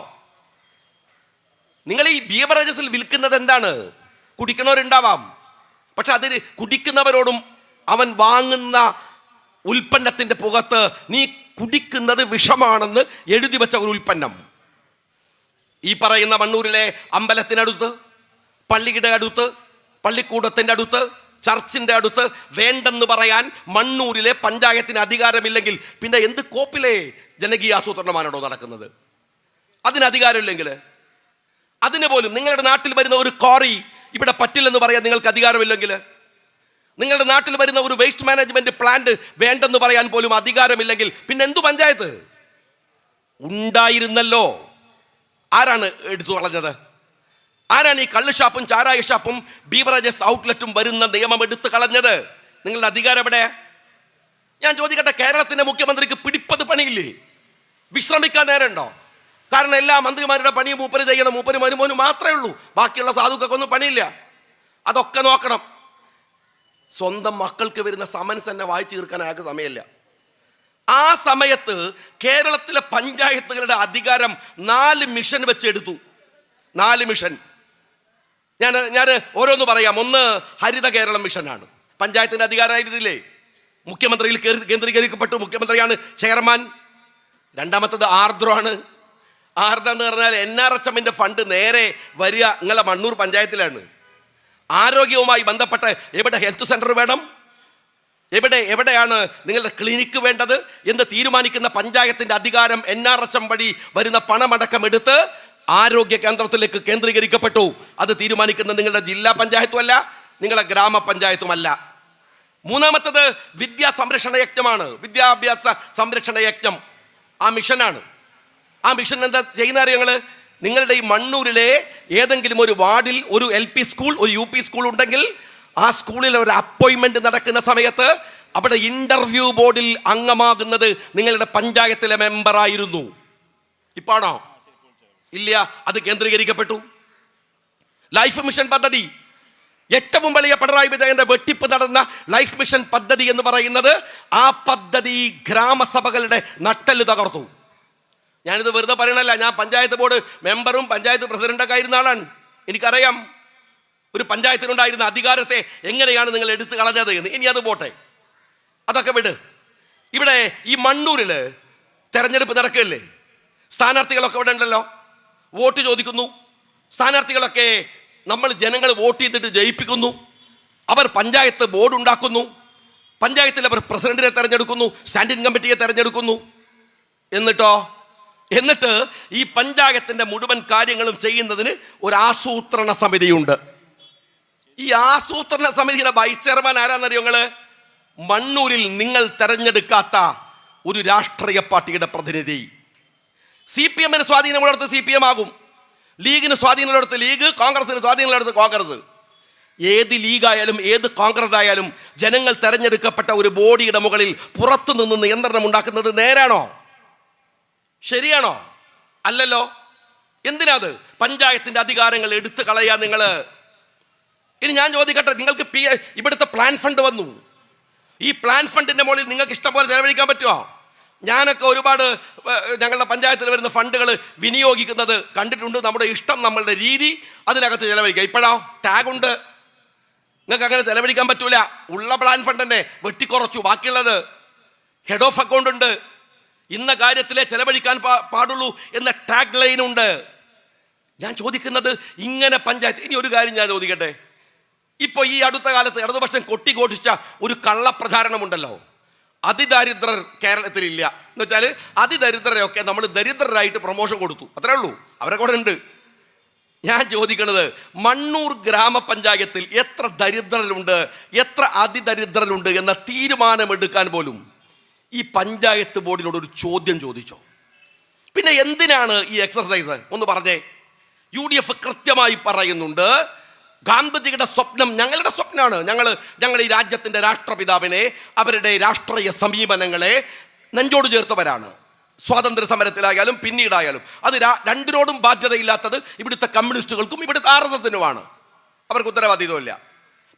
നിങ്ങൾ ഈ ബീവറേജസിൽ വിൽക്കുന്നത് എന്താണ്? കുടിക്കുന്നവരുണ്ടാവാം, പക്ഷെ അതിന് കുടിക്കുന്നവരോടും അവൻ വാങ്ങുന്ന ഉൽപ്പന്നത്തിന്റെ പുറത്ത് നീ കുടിക്കുന്നത് വിഷമാണെന്ന് എഴുതി വെച്ച ഒരു ഉൽപ്പന്നം ഈ പറയുന്ന മണ്ണൂരിലെ അമ്പലത്തിനടുത്ത്, പള്ളിയുടെ അടുത്ത്, പള്ളിക്കൂടത്തിന്റെ അടുത്ത്, ചർച്ചിന്റെ അടുത്ത് വേണ്ടെന്ന് പറയാൻ മണ്ണൂരിലെ പഞ്ചായത്തിന് അധികാരമില്ലെങ്കിൽ പിന്നെ എന്ത് കോപ്പിലെ ജനകീയ ആസൂത്രണമാണോ നടക്കുന്നത്? അതിന് അധികാരമില്ലെങ്കിൽ, അതിന് പോലും നിങ്ങളുടെ നാട്ടിൽ വരുന്ന ഒരു ക്വാറി ഇവിടെ പറ്റില്ലെന്ന് പറയാൻ നിങ്ങൾക്ക് അധികാരമില്ലെങ്കിൽ, നിങ്ങളുടെ നാട്ടിൽ വരുന്ന ഒരു വേസ്റ്റ് മാനേജ്മെന്റ് പ്ലാന്റ് വേണ്ടെന്ന് പറയാൻ പോലും അധികാരമില്ലെങ്കിൽ പിന്നെ എന്തു പഞ്ചായത്ത്? ഉണ്ടായിരുന്നല്ലോ. ആരാണ് എടുത്തു കളഞ്ഞത്? ആരാണ് ഈ കള്ള് ഷാപ്പും ചാരായ ഷാപ്പും ബീവറേജസ് ഔട്ട്ലെറ്റും വരുന്ന നിയമം എടുത്തു കളഞ്ഞത്? നിങ്ങളുടെ അധികാരം എവിടെ? ഞാൻ ചോദിക്കട്ടെ, കേരളത്തിന്റെ മുഖ്യമന്ത്രിക്ക് പിടിപ്പത് പണിയില്ലേ? വിശ്രമിക്കാൻ നേരമുണ്ടോ? കാരണം എല്ലാ മന്ത്രിമാരുടെ പണിയും മൂപ്പര് ചെയ്യണം, മൂപ്പര് മരുമോന് മാത്രമേ ഉള്ളൂ, ബാക്കിയുള്ള സാധുക്കൊന്നും പണിയില്ല. അതൊക്കെ നോക്കണം. സ്വന്തം മക്കൾക്ക് വരുന്ന സമൻസ് തന്നെ വായിച്ചു തീർക്കാൻ അയാൾക്ക് സമയമില്ല. ആ സമയത്ത് കേരളത്തിലെ പഞ്ചായത്തുകളുടെ അധികാരം 4 മിഷൻ വെച്ചെടുത്തു. 4 മിഷൻ. ഞാൻ ഓരോന്ന് പറയാം. ഒന്ന് ഹരിത കേരളം മിഷനാണ്. പഞ്ചായത്തിന്റെ അധികാരമായിരുന്നില്ലേ, മുഖ്യമന്ത്രിയിൽ കേന്ദ്രീകരിക്കപ്പെട്ടു. മുഖ്യമന്ത്രിയാണ് ചെയർമാൻ. രണ്ടാമത്തത് ആർദ്രമാണ്. ആർദ്ര എന്ന് പറഞ്ഞാൽ NRHM-ന്റെ ഫണ്ട് നേരെ വരിക നിങ്ങളെ മണ്ണൂർ പഞ്ചായത്തിലാണ്. ആരോഗ്യവുമായി ബന്ധപ്പെട്ട് എവിടെ ഹെൽത്ത് സെന്റർ വേണം, എവിടെയാണ് നിങ്ങളുടെ ക്ലിനിക്ക് വേണ്ടത് എന്ന് തീരുമാനിക്കുന്ന പഞ്ചായത്തിന്റെ അധികാരം NRHM വഴി വരുന്ന പണമടക്കം എടുത്ത് ആരോഗ്യ കേന്ദ്രത്തിലേക്ക് കേന്ദ്രീകരിക്കപ്പെട്ടു. അത് തീരുമാനിക്കുന്ന നിങ്ങളുടെ ജില്ലാ പഞ്ചായത്തും അല്ല, നിങ്ങളുടെ ഗ്രാമപഞ്ചായത്തുമല്ല. മൂന്നാമത്തത് വിദ്യാ സംരക്ഷണ യജ്ഞമാണ്. വിദ്യാഭ്യാസ സംരക്ഷണ യജ്ഞം ആ മിഷനാണ്. ആ മിഷൻ എന്താ ചെയ്യുന്ന അറിയങ്ങള്? നിങ്ങളുടെ ഈ മണ്ണൂരിലെ ഏതെങ്കിലും ഒരു വാർഡിൽ ഒരു LP സ്കൂൾ, ഒരു UP സ്കൂൾ ഉണ്ടെങ്കിൽ ആ സ്കൂളിൽ ഒരു അപ്പോയിന്റ്മെന്റ് നടക്കുന്ന സമയത്ത് അവിടെ ഇന്റർവ്യൂ ബോർഡിൽ അംഗമാകുന്നത് നിങ്ങളുടെ പഞ്ചായത്തിലെ മെമ്പറായിരുന്നു. ഇപ്പാണോ? ഇല്ല, അത് കേന്ദ്രീകരിക്കപ്പെട്ടു. ലൈഫ് മിഷൻ പദ്ധതി, ഏറ്റവും വലിയ പിണറായി വിജയന്റെ വെട്ടിപ്പ് നടന്ന ലൈഫ് മിഷൻ പദ്ധതി എന്ന് പറയുന്നത്, ആ പദ്ധതി ഗ്രാമസഭകളുടെ നട്ടെല്ല് തകർത്തു. ഞാനിത് വെറുതെ പറയണല്ല, ഞാൻ പഞ്ചായത്ത് ബോർഡ് മെമ്പറും പഞ്ചായത്ത് പ്രസിഡന്റൊക്കെ ആയിരുന്ന ആളാണ്. എനിക്കറിയാം. ഒരു പഞ്ചായത്തിനുണ്ടായിരുന്ന അധികാരത്തെ എങ്ങനെയാണ് നിങ്ങൾ എടുത്തു കളഞ്ഞത് എന്ന്. ഇനി അത് പോട്ടെ, അതൊക്കെ വിട്. ഇവിടെ ഈ മണ്ണൂരിൽ തെരഞ്ഞെടുപ്പ് നടക്കുകയല്ലേ, സ്ഥാനാർത്ഥികളൊക്കെ ഇവിടെ ഉണ്ടല്ലോ, വോട്ട് ചോദിക്കുന്നു. സ്ഥാനാർത്ഥികളൊക്കെ നമ്മൾ ജനങ്ങൾ വോട്ട് ചെയ്തിട്ട് ജയിപ്പിക്കുന്നു. അവർ പഞ്ചായത്ത് ബോർഡ് ഉണ്ടാക്കുന്നു, പഞ്ചായത്തിൽ അവർ പ്രസിഡന്റിനെ തെരഞ്ഞെടുക്കുന്നു, സ്റ്റാൻഡിംഗ് കമ്മിറ്റിയെ തെരഞ്ഞെടുക്കുന്നു. എന്നിട്ട് ഈ പഞ്ചായത്തിന്റെ മുഴുവൻ കാര്യങ്ങളും ചെയ്യുന്നതിന് ഒരു ആസൂത്രണ സമിതിയുണ്ട്. ഈ ആസൂത്രണ സമിതിയുടെ വൈസ് ചെയർമാൻ ആരാന്നറിയോ നിങ്ങള്? മണ്ണൂരിൽ നിങ്ങൾ തെരഞ്ഞെടുക്കാത്ത ഒരു രാഷ്ട്രീയ പാർട്ടിയുടെ പ്രതിനിധി. CPM സ്വാധീനമുള്ളിടത്ത് CPM ആകും, ലീഗിന് സ്വാധീനമുള്ളിടത്ത് ലീഗ്, കോൺഗ്രസിന് സ്വാധീനമുള്ളിടത്ത് കോൺഗ്രസ്. ഏത് ലീഗായാലും ഏത് കോൺഗ്രസ് ആയാലും ജനങ്ങൾ തെരഞ്ഞെടുക്കപ്പെട്ട ഒരു ബോഡിയുടെ മുകളിൽ പുറത്തു നിന്ന് നിയന്ത്രണം ഉണ്ടാക്കുന്നത് നേരാണോ? ശരിയാണോ? അല്ലല്ലോ. എന്തിനാത് പഞ്ചായത്തിന്റെ അധികാരങ്ങൾ എടുത്തു കളയാ നിങ്ങള്? ഇനി ഞാൻ ചോദിക്കട്ടെ, നിങ്ങൾക്ക് ഇവിടുത്തെ പ്ലാൻ ഫണ്ട് വന്നു. ഈ പ്ലാൻ ഫണ്ടിന്റെ മുകളിൽ നിങ്ങൾക്ക് ഇഷ്ടംപോലെ ചെലവഴിക്കാൻ പറ്റുമോ? ഞാനൊക്കെ ഒരുപാട് ഞങ്ങളുടെ പഞ്ചായത്തിൽ വരുന്ന ഫണ്ടുകൾ വിനിയോഗിക്കുന്നത് കണ്ടിട്ടുണ്ട്. നമ്മുടെ ഇഷ്ടം, നമ്മളുടെ രീതി, അതിനകത്ത് ചെലവഴിക്കുക. ഇപ്പോഴോ ടാഗുണ്ട്, നിങ്ങൾക്ക് അങ്ങനെ ചെലവഴിക്കാൻ പറ്റൂല. ഉള്ള പ്ലാൻ ഫണ്ട് തന്നെ വെട്ടിക്കുറച്ചു, ബാക്കിയുള്ളത് ഹെഡ് ഓഫ് അക്കൗണ്ട് ഉണ്ട്, ഇന്ന കാര്യത്തിലെ ചെലവഴിക്കാൻ പാടുള്ളൂ എന്ന ടാഗ് ലൈൻ ഉണ്ട്. ഞാൻ ചോദിക്കുന്നത് ഇങ്ങനെ പഞ്ചായത്ത്. ഇനി ഒരു കാര്യം ഞാൻ ചോദിക്കട്ടെ, ഇപ്പൊ ഈ അടുത്ത കാലത്ത് ഇടതുപക്ഷം കൊട്ടിഘോഷിച്ച ഒരു കള്ളപ്രചാരണമുണ്ടല്ലോ, അതിദരിദ്രർ കേരളത്തിലില്ല എന്ന് വെച്ചാൽ അതിദരിദ്രരെയൊക്കെ നമ്മൾ ദരിദ്രരായിട്ട് പ്രൊമോഷൻ കൊടുത്തു, അത്രേ ഉള്ളൂ. അവരെ കൂടെ ഉണ്ട്. ഞാൻ ചോദിക്കുന്നത്, മണ്ണൂർ ഗ്രാമപഞ്ചായത്തിൽ എത്ര ദരിദ്രരുണ്ട്, എത്ര അതിദരിദ്രരുണ്ട് എന്ന തീരുമാനമെടുക്കാൻ പോലും ഈ പഞ്ചായത്ത് ബോർഡിനോട് ഒരു ചോദ്യം ചോദിച്ചോ? പിന്നെ എന്തിനാണ് ഈ എക്സർസൈസ് ഒന്ന് പറഞ്ഞേ. UDF കൃത്യമായി പറയുന്നുണ്ട്, ഗാന്ധിജിയുടെ സ്വപ്നം ഞങ്ങളുടെ സ്വപ്നമാണ്. ഞങ്ങൾ ഈ രാജ്യത്തിൻ്റെ രാഷ്ട്രപിതാവിനെ, അവരുടെ രാഷ്ട്രീയ സമീപനങ്ങളെ നെഞ്ചോട് ചേർത്തവരാണ്. സ്വാതന്ത്ര്യ സമരത്തിലായാലും പിന്നീടായാലും അത് രണ്ടിനോടും ബാധ്യതയില്ലാത്തത് ഇവിടുത്തെ കമ്മ്യൂണിസ്റ്റുകൾക്കും ഇവിടുത്തെ RSSനുമാണ്. അവർക്ക് ഉത്തരവാദിത്വമില്ല.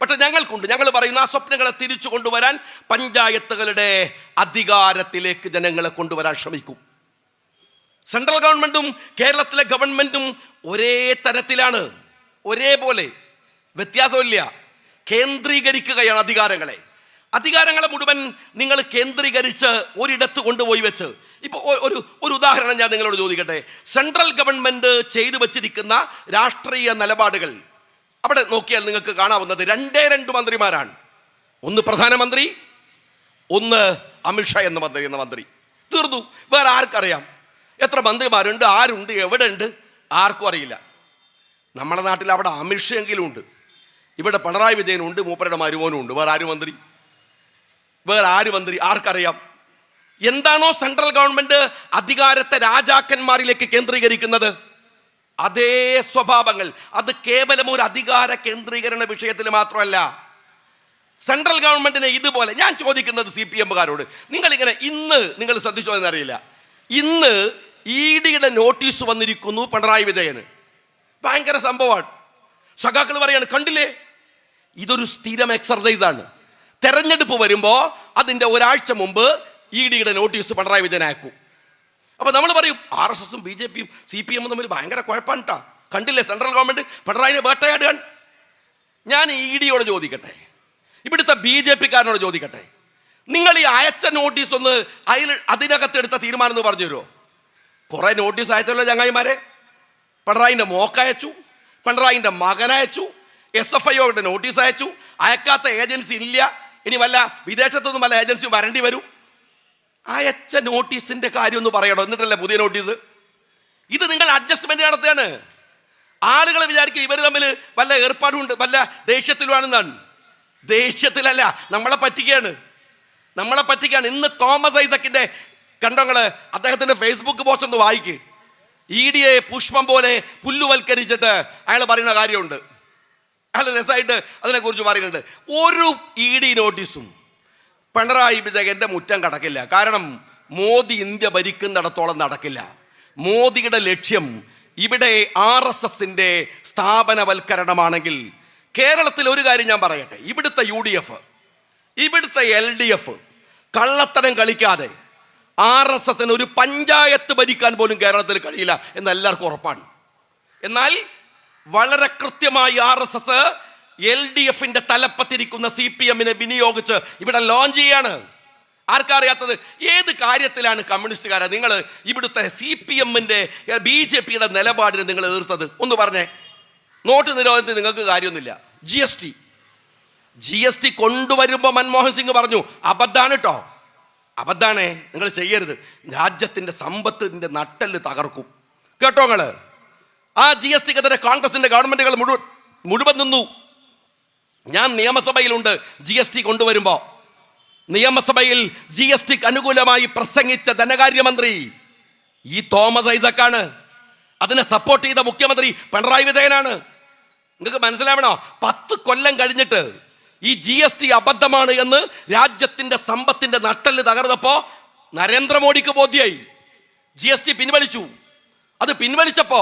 പക്ഷെ ഞങ്ങൾക്കുണ്ട്. ഞങ്ങൾ പറയുന്ന ആ സ്വപ്നങ്ങളെ തിരിച്ചു കൊണ്ടുവരാൻ പഞ്ചായത്തുകളുടെ അധികാരത്തിലേക്ക് ജനങ്ങളെ കൊണ്ടുവരാൻ ശ്രമിക്കും. സെൻട്രൽ ഗവൺമെന്റും കേരളത്തിലെ ഗവൺമെന്റും ഒരേ തരത്തിലാണ്, ഒരേപോലെ, വ്യത്യാസമില്ല. കേന്ദ്രീകരിക്കുകയാണ് അധികാരങ്ങളെ മുഴുവൻ നിങ്ങൾ കേന്ദ്രീകരിച്ച് ഒരിടത്ത് കൊണ്ടുപോയി വെച്ച്. ഇപ്പോൾ ഒരു ഉദാഹരണം ഞാൻ നിങ്ങളോട് ചോദിക്കട്ടെ. സെൻട്രൽ ഗവൺമെന്റ് ചെയ്തു വച്ചിരിക്കുന്ന രാഷ്ട്രീയ നിലപാടുകൾ അവിടെ നോക്കിയാൽ നിങ്ങൾക്ക് കാണാവുന്നത് രണ്ട് മന്ത്രിമാരാണ്. ഒന്ന് പ്രധാനമന്ത്രി, ഒന്ന് അമിത്ഷാ എന്ന മന്ത്രി. തീർന്നു. വേറെ ആർക്കറിയാം? എത്ര മന്ത്രിമാരുണ്ട്, ആരുണ്ട്, എവിടെ ഉണ്ട്, ആർക്കും അറിയില്ല. നമ്മുടെ നാട്ടിൽ അവിടെ അമിത്ഷാ എങ്കിലും ഉണ്ട്, ഇവിടെ പിണറായി വിജയനുണ്ട്, മൂപ്പരുടെ മരുമോനും ഉണ്ട്. വേറെ ആര് മന്ത്രി ആർക്കറിയാം? എന്താണോ സെൻട്രൽ ഗവൺമെന്റ് അധികാരത്തെ രാജാക്കന്മാരിലേക്ക് കേന്ദ്രീകരിക്കുന്നത്, അതേ സ്വഭാവങ്ങൾ അത് കേവലം ഒരു അധികാര കേന്ദ്രീകരണ വിഷയത്തിൽ മാത്രമല്ല. സെൻട്രൽ ഗവൺമെന്റിനെ ഇതുപോലെ ഞാൻ ചോദിക്കുന്നത് CPMകാരോട്, നിങ്ങളിങ്ങനെ ഇന്ന് നിങ്ങൾ ശ്രദ്ധിച്ചോ എന്നറിയില്ല, ഇന്ന് EDയുടെ നോട്ടീസ് വന്നിരിക്കുന്നു പിണറായി വിജയന്. ഭയങ്കര സംഭവമാണ്. സഖാക്കൾ പറയാണ്, കണ്ടില്ലേ, ഇതൊരു സ്ഥിരം എക്സർസൈസ് ആണ്. തെരഞ്ഞെടുപ്പ് വരുമ്പോൾ അതിൻ്റെ ഒരാഴ്ച മുമ്പ് EDയുടെ നോട്ടീസ് പിണറായി വിജയൻ അയക്കും. അപ്പൊ നമ്മൾ പറയും RSSും BJPയും CPMും തമ്മിൽ ഭയങ്കര കുഴപ്പമാണ് കേട്ടോ, കണ്ടില്ലേ സെൻട്രൽ ഗവൺമെന്റ് പിണറായിനെ വേട്ടയാടുകയാണ്. ഞാൻ EDയോട് ചോദിക്കട്ടെ, ഇവിടുത്തെ BJPക്കാരനോട് ചോദിക്കട്ടെ, നിങ്ങൾ ഈ അയച്ച നോട്ടീസ് ഒന്ന് അതിനകത്തെടുത്ത തീരുമാനം എന്ന് പറഞ്ഞു തരുമോ? കുറെ നോട്ടീസ് അയച്ചല്ലോ ചങ്ങായിമാരെ. പിണറായിൻ്റെ മോക്കയച്ചു, പിണറായിൻ്റെ മകനയച്ചു, SFIOയുടെ നോട്ടീസ് അയച്ചു. അയക്കാത്ത ഏജൻസി ഇല്ല. ഇനി വല്ല വിദേശത്തൊന്നും വല്ല ഏജൻസിയും വരേണ്ടി വരും. അയച്ച നോട്ടീസിന്റെ കാര്യം ഒന്ന് പറയണോ? എന്നിട്ടല്ലേ പുതിയ നോട്ടീസ്. ഇത് നിങ്ങൾ അഡ്ജസ്റ്റ്മെന്റ് നടത്തുകയാണ്. ആളുകൾ വിചാരിക്കും ഇവർ തമ്മിൽ വല്ല ഏർപ്പാടുണ്ട്, വല്ല ദേഷ്യത്തിലുമാണെന്നാണ്. ദേഷ്യത്തിലല്ല, നമ്മളെ പറ്റിക്കുകയാണ്. ഇന്ന് തോമസ് ഐസക്കിന്റെ കണ്ടങ്ങള് അദ്ദേഹത്തിന്റെ ഫേസ്ബുക്ക് പോസ്റ്റ് ഒന്ന് വായിക്ക്. EDയെ പുഷ്പം പോലെ പുല്ലുവൽക്കരിച്ചിട്ട് അയാൾ പറയുന്ന കാര്യമുണ്ട്. അയാൾ രസമായിട്ട് അതിനെക്കുറിച്ച് പറയുന്നുണ്ട്. ഒരു ED നോട്ടീസും പിണറായി വിജയന്റെ മുറ്റം കടക്കില്ല. കാരണം മോദി ഇന്ത്യ ഭരിക്കുന്നിടത്തോളം നടക്കില്ല. മോദിയുടെ ലക്ഷ്യം ഇവിടെ RSSന്റെ സ്ഥാപനവൽക്കരണമാണെങ്കിൽ കേരളത്തിൽ ഒരു കാര്യം ഞാൻ പറയട്ടെ, ഇവിടുത്തെ UDF, ഇവിടുത്തെ LDF കള്ളത്തരം കളിക്കാതെ RSSന് ഒരു പഞ്ചായത്ത് ഭരിക്കാൻ പോലും കേരളത്തിൽ കഴിയില്ല എന്ന് എല്ലാവർക്കും ഉറപ്പാണ്. എന്നാൽ വളരെ കൃത്യമായി RSS LDF തലപ്പത്തിരിക്കുന്ന CPM വിനിയോഗിച്ച് ഇവിടെ ലോഞ്ച് ചെയ്യാണ്. ആർക്കറിയാത്തത്? ഏത് കാര്യത്തിലാണ് കമ്മ്യൂണിസ്റ്റുകാരെ നിങ്ങൾ ഇവിടുത്തെ CPM BJP നിലപാടിന് നിങ്ങൾ എതിർത്തത്? ഒന്ന് പറഞ്ഞേ. നോട്ട് നിരോധനത്തിൽ നിങ്ങൾക്ക് കാര്യമൊന്നുമില്ല. GST കൊണ്ടുവരുമ്പോൾ മൻമോഹൻ സിംഗ് പറഞ്ഞു അബദ്ധാണ് കേട്ടോ, അബദ്ധാണേ, നിങ്ങൾ ചെയ്യരുത്, രാജ്യത്തിൻ്റെ സമ്പത്തിൻ്റെ നട്ടെല്ല് തകർക്കും. കേട്ടോ നിങ്ങൾ? ആ GSTക്കെതിരെ കോൺഗ്രസിന്റെ ഗവൺമെന്റുകൾ മുഴുവൻ നിന്നു. ഞാൻ നിയമസഭയിലുണ്ട്. GST കൊണ്ടുവരുമ്പോൾ നിയമസഭയിൽ GSTക്ക് അനുകൂലമായി പ്രസംഗിച്ച ധനകാര്യമന്ത്രി ഈ തോമസ് ഐസക്കാണ്. അതിനെ സപ്പോർട്ട് ചെയ്ത മുഖ്യമന്ത്രി പിണറായി വിജയനാണ്. നിങ്ങൾക്ക് മനസ്സിലാവണോ? 10 കൊല്ലം കഴിഞ്ഞിട്ട് ഈ GST അബദ്ധമാണ് എന്ന് രാജ്യത്തിന്റെ സമ്പത്തിന്റെ നട്ടെല്ല് തകർന്നപ്പോ നരേന്ദ്രമോദിക്ക് ബോധ്യായി. GST പിൻവലിച്ചു. അത് പിൻവലിച്ചപ്പോ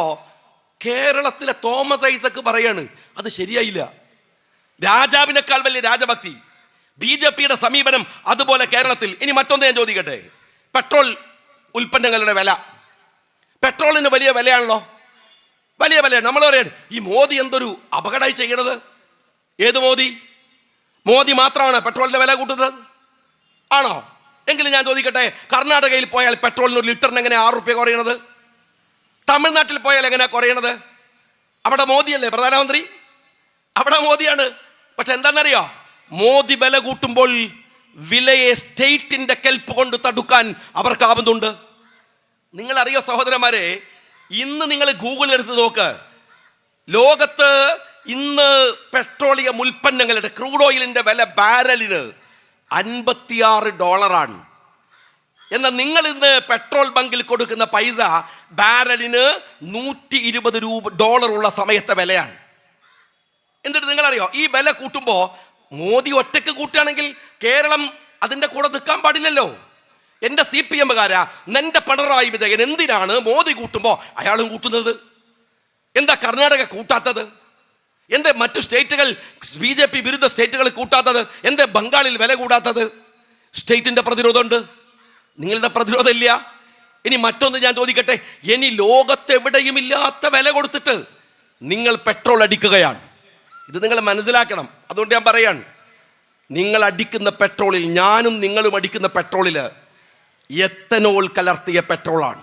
കേരളത്തിലെ തോമസ് ഐസക്ക് പറയാണ് അത് ശരിയായില്ല. രാജാവിനേക്കാൾ വലിയ രാജഭക്തി. BJPയുടെ സമീപനം അതുപോലെ കേരളത്തിൽ. ഇനി മറ്റൊന്ന് ഞാൻ ചോദിക്കട്ടെ. പെട്രോൾ ഉൽപ്പന്നങ്ങളുടെ വില, പെട്രോളിന് വലിയ വിലയാണല്ലോ, വലിയ വിലയാണ്. നമ്മൾ പറയാണ് ഈ മോദി എന്തൊരു അപകടമായി ചെയ്യണത്. ഏത് മോദി? മോദി മാത്രമാണ് പെട്രോളിന്റെ വില കൂട്ടുന്നത് ആണോ? എങ്കിലും ഞാൻ ചോദിക്കട്ടെ, കർണാടകയിൽ പോയാൽ പെട്രോളിന് ഒരു ലിറ്ററിന് എങ്ങനെ 6 രൂപ കുറയണത്? തമിഴ്നാട്ടിൽ പോയാൽ എങ്ങനെയാ കുറയണത്? അവിടെ മോദിയല്ലേ പ്രധാനമന്ത്രി, അവിടെ മോദിയാണ്. പക്ഷെ എന്താണെന്നറിയോ? മോദി വില കൂട്ടുമ്പോൾ വിലയെ സ്റ്റേറ്റിന്റെ കെൽപ്പ് കൊണ്ട് തടുക്കാൻ അവർക്കാവുന്നുണ്ട്. നിങ്ങൾ അറിയോ സഹോദരന്മാരെ, ഇന്ന് നിങ്ങൾ ഗൂഗിളിൽ എടുത്ത് നോക്ക്, ലോകത്ത് ഇന്ന് പെട്രോളിയം ഉൽപ്പന്നങ്ങളുടെ ക്രൂഡ് ഓയിലിന്റെ വില ബാരലിന് $56. എന്നാൽ നിങ്ങൾ ഇന്ന് പെട്രോൾ ബങ്കിൽ കൊടുക്കുന്ന പൈസ ബാരലിന് $120 ഉള്ള സമയത്തെ വിലയാണ്. എന്നിട്ട് നിങ്ങളറിയോ, ഈ വില കൂട്ടുമ്പോൾ മോദി ഒറ്റയ്ക്ക് കൂട്ടുകയാണെങ്കിൽ കേരളം അതിൻ്റെ കൂടെ നിൽക്കാൻ പാടില്ലല്ലോ. എൻ്റെ CPMകാരാ, നിന്റെ പിണറായി വിജയൻ എന്തിനാണ് മോദി കൂട്ടുമ്പോൾ അയാളും കൂട്ടുന്നത്? എന്താ കർണാടക കൂട്ടാത്തത്? എന്താ മറ്റു സ്റ്റേറ്റുകൾ BJP വിരുദ്ധ സ്റ്റേറ്റുകൾ കൂട്ടാത്തത്? എന്താ ബംഗാളിൽ വില കൂടാത്തത്? സ്റ്റേറ്റിന്റെ പ്രതിരോധമുണ്ട്, നിങ്ങളുടെ പ്രതിരോധം ഇല്ല. ഇനി മറ്റൊന്ന് ഞാൻ ചോദിക്കട്ടെ, ഇനി ലോകത്തെവിടെയും ഇല്ലാത്ത വില കൊടുത്തിട്ട് നിങ്ങൾ പെട്രോൾ അടിക്കുകയാണ്. ഇത് നിങ്ങൾ മനസ്സിലാക്കണം. അതുകൊണ്ട് ഞാൻ പറയാണ്, നിങ്ങൾ അടിക്കുന്ന പെട്രോളിൽ, ഞാനും നിങ്ങളും അടിക്കുന്ന പെട്രോളിൽ എത്തനോൾ കലർത്തിയ പെട്രോളാണ്.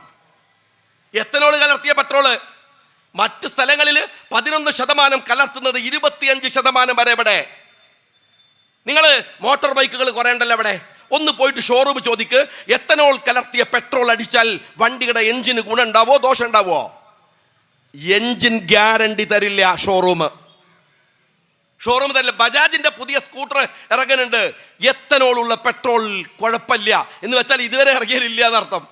എത്തനോൾ കലർത്തിയ പെട്രോള് മറ്റ് സ്ഥലങ്ങളിൽ 11% കലർത്തുന്നത് 25% വരെ. ഇവിടെ നിങ്ങൾ മോട്ടോർ ബൈക്കുകൾ കുറയണ്ടല്ലോ. അവിടെ ഒന്ന് പോയിട്ട് ഷോറൂം ചോദിക്ക്, എത്തനോൾ കലർത്തിയ പെട്രോൾ അടിച്ചാൽ വണ്ടിയുടെ എഞ്ചിന് ഗുണം ഉണ്ടാവോ ദോഷം ഉണ്ടാവോ? എഞ്ചിൻ ഗ്യാരണ്ടി തരില്ല ഷോറൂം തരില്ല. ബജാജിന്റെ പുതിയ സ്കൂട്ടർ ഇറങ്ങുന്നുണ്ട്, എത്തനോൾ ഉള്ള പെട്രോൾ കുഴപ്പമില്ല എന്ന് വെച്ചാൽ ഇതുവരെ ഇറങ്ങിയില്ല എന്നർത്ഥം.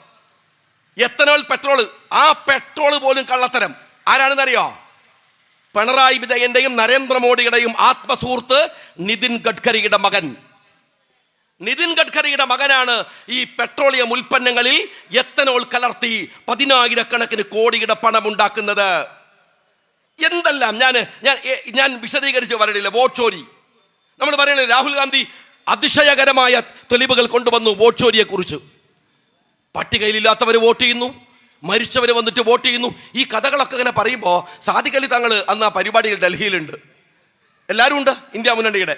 എത്തനോൾ പെട്രോൾ, ആ പെട്രോൾ പോലും കള്ളത്തരം. ആരാണെന്നറിയോ? പിണറായി വിജയന്റെയും നരേന്ദ്രമോദിയുടെയും ആത്മസുഹൃത്ത് നിതിൻ ഗഡ്കരിയുടെ മകൻ. നിതിൻ ഗഡ്കരിയുടെ മകനാണ് ഈ പെട്രോളിയം ഉൽപ്പന്നങ്ങളിൽ എത്തനോൾ കലർത്തി 10,000 കോടിയുടെ പണം ഉണ്ടാക്കുന്നത്. എന്തെല്ലാം ഞാൻ വിശദീകരിച്ച് പറയണില്ല. വോട്ട് ചോരി നമ്മൾ പറയണേ, രാഹുൽ ഗാന്ധി അതിശയകരമായ തെളിവുകൾ കൊണ്ടുവന്നു വോട്ട് ചോരിയെ കുറിച്ച്. പട്ടികയിലില്ലാത്തവർ വോട്ട് ചെയ്യുന്നു, മരിച്ചവർ വന്നിട്ട് വോട്ട് ചെയ്യുന്നു. ഈ കഥകളൊക്കെ ഇങ്ങനെ പറയുമ്പോൾ സാദിഖ് അലി തങ്ങൾ അന്ന് ആ പരിപാടിയിൽ ഡൽഹിയിലുണ്ട്, എല്ലാവരും ഉണ്ട് ഇന്ത്യ മുന്നണിയുടെ.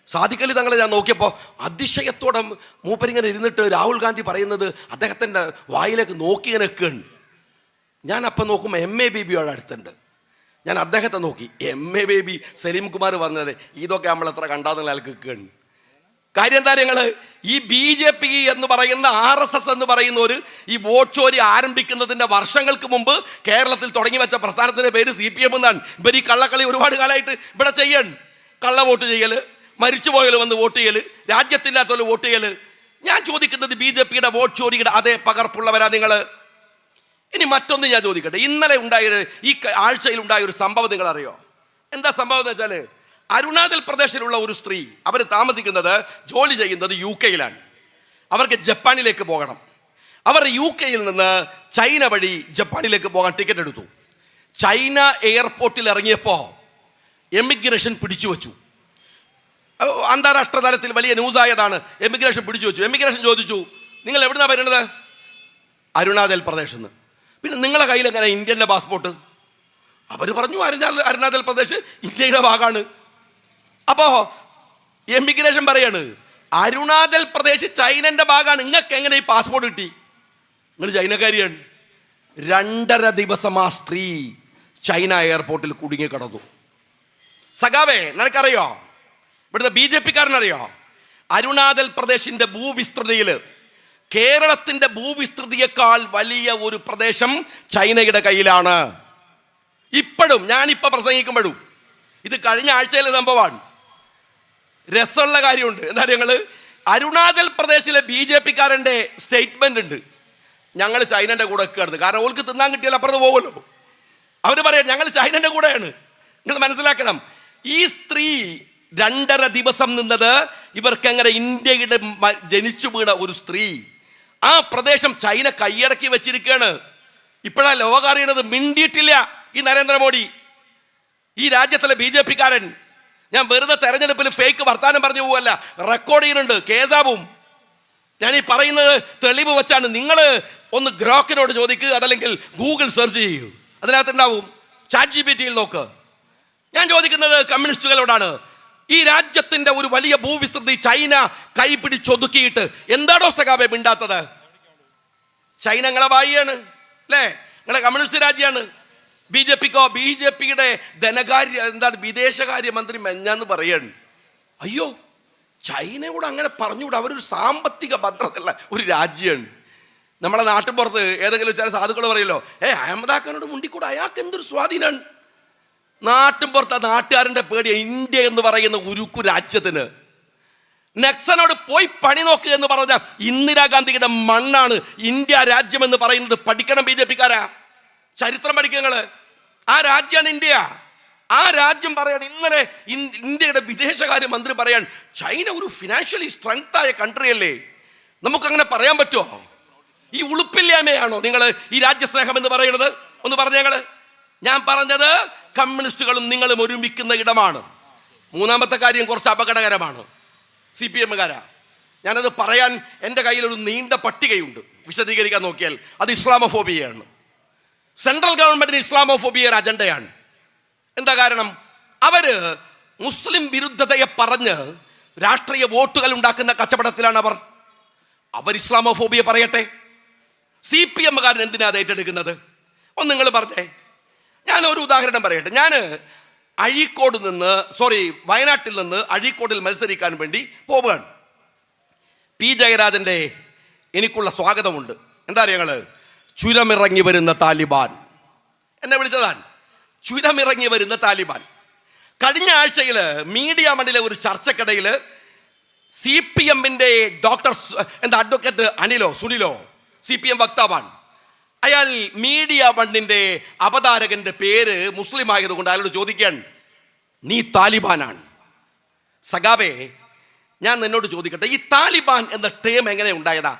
സാദിഖ് അലി തങ്ങളെ ഞാൻ നോക്കിയപ്പോൾ അതിശയത്തോടെ മൂപ്പരിങ്ങനെ ഇരുന്നിട്ട് രാഹുൽ ഗാന്ധി പറയുന്നത് അദ്ദേഹത്തിൻ്റെ വായിലേക്ക് നോക്കി ഇങ്ങനെ നിൽക്കുകയാണ്. ഞാൻ അപ്പം നോക്കുമ്പോൾ MA ബേബിയോട് അടുത്തുണ്ട്. ഞാൻ അദ്ദേഹത്തെ നോക്കി, MA ബേബി സലീം കുമാർ പറഞ്ഞത് ഇതൊക്കെ നമ്മൾ എത്ര കണ്ടാന്നുള്ള ആൾക്ക് നിൽക്കുകയാണ്. കാര്യം കാര്യങ്ങൾ ഈ BJP എന്ന് പറയുന്ന RSS എന്ന് പറയുന്ന ഒരു ഈ വോട്ട് ചോരി ആരംഭിക്കുന്നതിൻ്റെ വർഷങ്ങൾക്ക് മുമ്പ് കേരളത്തിൽ തുടങ്ങി വെച്ച പ്രസ്ഥാനത്തിൻ്റെ പേര് CPM എന്നാണ്. ഇവർ ഈ കള്ളക്കളി ഒരുപാട് കാലമായിട്ട് ഇവിടെ ചെയ്യൺ. കള്ള വോട്ട് ചെയ്യൽ, മരിച്ചുപോയാൽ വന്ന് വോട്ട് ചെയ്യൽ, രാജ്യത്തില്ലാത്തവർ വോട്ട് ചെയ്യൽ. ഞാൻ ചോദിക്കുന്നത് BJPയുടെ വോട്ട് ചോരിയുടെ അതേ പകർപ്പുള്ളവരാ നിങ്ങൾ? ഇനി മറ്റൊന്ന് ഞാൻ ചോദിക്കട്ടെ, ഇന്നലെ ഉണ്ടായ ഈ ആഴ്ചയിൽ ഉണ്ടായ ഒരു സംഭവം നിങ്ങൾ അറിയോ? എന്താ സംഭവം എന്ന് വെച്ചാൽ, അരുണാചൽ പ്രദേശിലുള്ള ഒരു സ്ത്രീ, അവർ താമസിക്കുന്നത് ജോലി ചെയ്യുന്നത് UK അവർക്ക് ജപ്പാനിലേക്ക് പോകണം. അവർ UK നിന്ന് ചൈന വഴി ജപ്പാനിലേക്ക് പോകാൻ ടിക്കറ്റ് എടുത്തു. ചൈന എയർപോർട്ടിൽ ഇറങ്ങിയപ്പോൾ എമിഗ്രേഷൻ പിടിച്ചു വെച്ചു. അന്താരാഷ്ട്ര തലത്തിൽ വലിയ ന്യൂസായതാണ്. എമിഗ്രേഷൻ പിടിച്ചു വെച്ചു. എമിഗ്രേഷൻ ചോദിച്ചു, നിങ്ങൾ എവിടുന്നാണ് വരുന്നത്? അരുണാചൽ പ്രദേശിൽ നിന്ന്. പിന്നെ നിങ്ങളെ കയ്യിൽ എങ്ങനെ ഇന്ത്യൻ്റെ പാസ്പോർട്ട്? അവർ പറഞ്ഞു അരുണാചൽ പ്രദേശ് ഇന്ത്യയുടെ ഭാഗമാണ്. അപ്പോ എമിഗ്രേഷൻ പറയാണ്, അരുണാചൽ പ്രദേശ് ചൈനന്റെ ഭാഗമാണ്, നിങ്ങൾക്ക് എങ്ങനെ ഈ പാസ്പോർട്ട് കിട്ടി? നിങ്ങൾ ചൈനക്കാരിയാണ്. 2.5 ദിവസം ആ സ്ത്രീ ചൈന എയർപോർട്ടിൽ കുടുങ്ങി കിടന്നു. സഖാവേ, നിനക്കറിയോ, ഇവിടുത്തെ BJP കാരനറിയോ, അരുണാചൽ പ്രദേശിന്റെ ഭൂവിസ്തൃതിയിൽ കേരളത്തിന്റെ ഭൂവിസ്തൃതിയേക്കാൾ വലിയ ഒരു പ്രദേശം ചൈനയുടെ കയ്യിലാണ്. ഇപ്പോഴും ഞാനിപ്പോ പ്രസംഗിക്കുമ്പോഴും, ഇത് കഴിഞ്ഞ ആഴ്ചയിലെ സംഭവമാണ്. രസമുള്ള കാര്യമുണ്ട്. എന്താ ഞങ്ങള് അരുണാചൽ പ്രദേശിലെ BJP കാരന്റെ സ്റ്റേറ്റ്മെന്റ് ഉണ്ട്, ഞങ്ങൾ ചൈനന്റെ കൂടെ കിടന്ന്, കാരണം ഓൾക്ക് തിന്നാൻ കിട്ടിയാൽ അപ്പുറത്ത് പോകുമല്ലോ. അവര് പറയാം ഞങ്ങൾ ചൈനന്റെ കൂടെയാണ്. നിങ്ങൾ മനസ്സിലാക്കണം, ഈ സ്ത്രീ 2.5 ദിവസം നിന്നത് ഇവർക്ക് എങ്ങനെ ഇന്ത്യയുടെ ജനിച്ചു വീണ ഒരു സ്ത്രീ ആ പ്രദേശം ചൈന കൈയടക്കി വെച്ചിരിക്കുകയാണ്. ഇപ്പോഴാ ലോകം അറിയണത്. മിണ്ടിയിട്ടില്ല ഈ നരേന്ദ്രമോദി, ഈ രാജ്യത്തിലെ BJP കാരൻ. ഞാൻ വെറുതെ തെരഞ്ഞെടുപ്പിൽ ഫേക്ക് വർത്താനം പറഞ്ഞു പോവല്ല, റെക്കോർഡ് ചെയ്യുന്നുണ്ട്, കേസാവും. ഞാൻ ഈ പറയുന്നത് തെളിവ് വെച്ചാണ്. നിങ്ങൾ ഒന്ന് ഗ്രോക്കിനോട് ചോദിക്കുക, അതല്ലെങ്കിൽ ഗൂഗിൾ സെർച്ച് ചെയ്യൂ, അതിനകത്തുണ്ടാവും. ChatGPT-യിൽ നോക്ക്. ഞാൻ ചോദിക്കുന്നത് കമ്മ്യൂണിസ്റ്റുകളോടാണ്. ഈ രാജ്യത്തിന്റെ ഒരു വലിയ ഭൂവിസ്തൃതി ചൈന കൈപിടിച്ചൊതുക്കിയിട്ട് എന്താണോ സഖാബെ മിണ്ടാത്തത്? ചൈന നിങ്ങളെ വായിയാണ് അല്ലേ? നിങ്ങളെ കമ്മ്യൂണിസ്റ്റ് രാജ്യമാണ്. BJPയുടെ ധനകാര്യ എന്താണ് വിദേശകാര്യ മന്ത്രി മെഞ്ഞാന്ന് പറയാണ്, അയ്യോ ചൈനയോട് അങ്ങനെ പറഞ്ഞുകൂടെ, അവരൊരു സാമ്പത്തിക ഭദ്രതയുള്ള ഒരു രാജ്യമാണ്. നമ്മളെ നാട്ടിൻപുറത്ത് ഏതെങ്കിലും ചില സാധുക്കൾ പറയല്ലോ, അഹമ്മദാഖാനോട് മുണ്ടിക്കൂടെ, അയാൾക്ക് എന്തൊരു സ്വാധീനമാണ്. നാട്ടിൻപുറത്ത് നാട്ടുകാരൻ്റെ പേടിയ ഇന്ത്യ എന്ന് പറയുന്ന ഉരുക്കു രാജ്യത്തിന്. നക്സനോട് പോയി പണി നോക്കുക എന്ന് പറഞ്ഞ ഇന്ദിരാഗാന്ധിയുടെ മണ്ണാണ് ഇന്ത്യ രാജ്യം എന്ന് പറയുന്നത്. പഠിക്കണം BJP-കാരാ, ചരിത്രം പഠിക്കുക. ആ രാജ്യമാണ് ഇന്ത്യ. ആ രാജ്യം പറയാണ്, ഇന്നലെ ഇന്ത്യയുടെ വിദേശകാര്യ മന്ത്രി പറയാൻ, ചൈന ഒരു ഫിനാൻഷ്യലി സ്ട്രെങ്ത് ആയ കൺട്രി അല്ലേ, നമുക്കങ്ങനെ പറയാൻ പറ്റുമോ? ഈ ഉളുപ്പില്ലായ്മയാണോ നിങ്ങൾ ഈ രാജ്യസ്നേഹം എന്ന് പറയുന്നത്? ഒന്ന് പറഞ്ഞ ഞാൻ പറഞ്ഞത് കമ്മ്യൂണിസ്റ്റുകളും നിങ്ങളും ഒരുമിക്കുന്ന ഇടമാണ്. മൂന്നാമത്തെ കാര്യം കുറച്ച് അപകടകരമാണ്. CPM-കാരാ, ഞാനത് പറയാൻ എൻ്റെ കയ്യിലൊരു നീണ്ട പട്ടികയുണ്ട്. വിശദീകരിക്കാൻ നോക്കിയാൽ അത് ഇസ്ലാമോഫോബിയയാണ്. സെൻട്രൽ ഗവൺമെന്റിന് ഇസ്ലാമോഫോബിയ ഒരു അജണ്ടയാണ്. എന്താ കാരണം? അവര് മുസ്ലിം വിരുദ്ധതയെ പറഞ്ഞ് രാഷ്ട്രീയ വോട്ടുകൾ ഉണ്ടാക്കുന്ന കച്ചവടത്തിലാണ് അവർ ഇസ്ലാമോഫോബിയ പറയട്ടെ. CPM-കാരൻ എന്തിനാ അത് ഏറ്റെടുക്കുന്നത്? ഒന്ന് നിങ്ങൾ പറഞ്ഞേ. ഞാൻ ഒരു ഉദാഹരണം പറയട്ടെ. ഞാൻ വയനാട്ടിൽ നിന്ന് അഴീക്കോടിൽ മത്സരിക്കാൻ വേണ്ടി പോവുകയാണ്. P. ജയരാജന്റെ എനിക്കുള്ള സ്വാഗതമുണ്ട്. എന്താ അറിയാം, ചുരമിറങ്ങി വരുന്ന താലിബാൻ എന്നെ വിളിച്ചതാണ്. ചുരമിറങ്ങി വരുന്ന താലിബാൻ. കഴിഞ്ഞ ആഴ്ചയിൽ മീഡിയ മണ്ണിലെ ഒരു ചർച്ചക്കിടയിൽ CPM-ന്റെ അഡ്വക്കേറ്റ് സുനിലോ CPM വക്താവാണ്. അയാൾ മീഡിയ മണ്ണിന്റെ അവതാരകന്റെ പേര് മുസ്ലിം ആയതുകൊണ്ട് അയാളോട് ചോദിക്കാൻ, നീ താലിബാനാണ്. സഖാവേ, ഞാൻ നിന്നോട് ചോദിക്കട്ടെ, ഈ താലിബാൻ എന്ന ടേം എങ്ങനെ ഉണ്ടായതാ?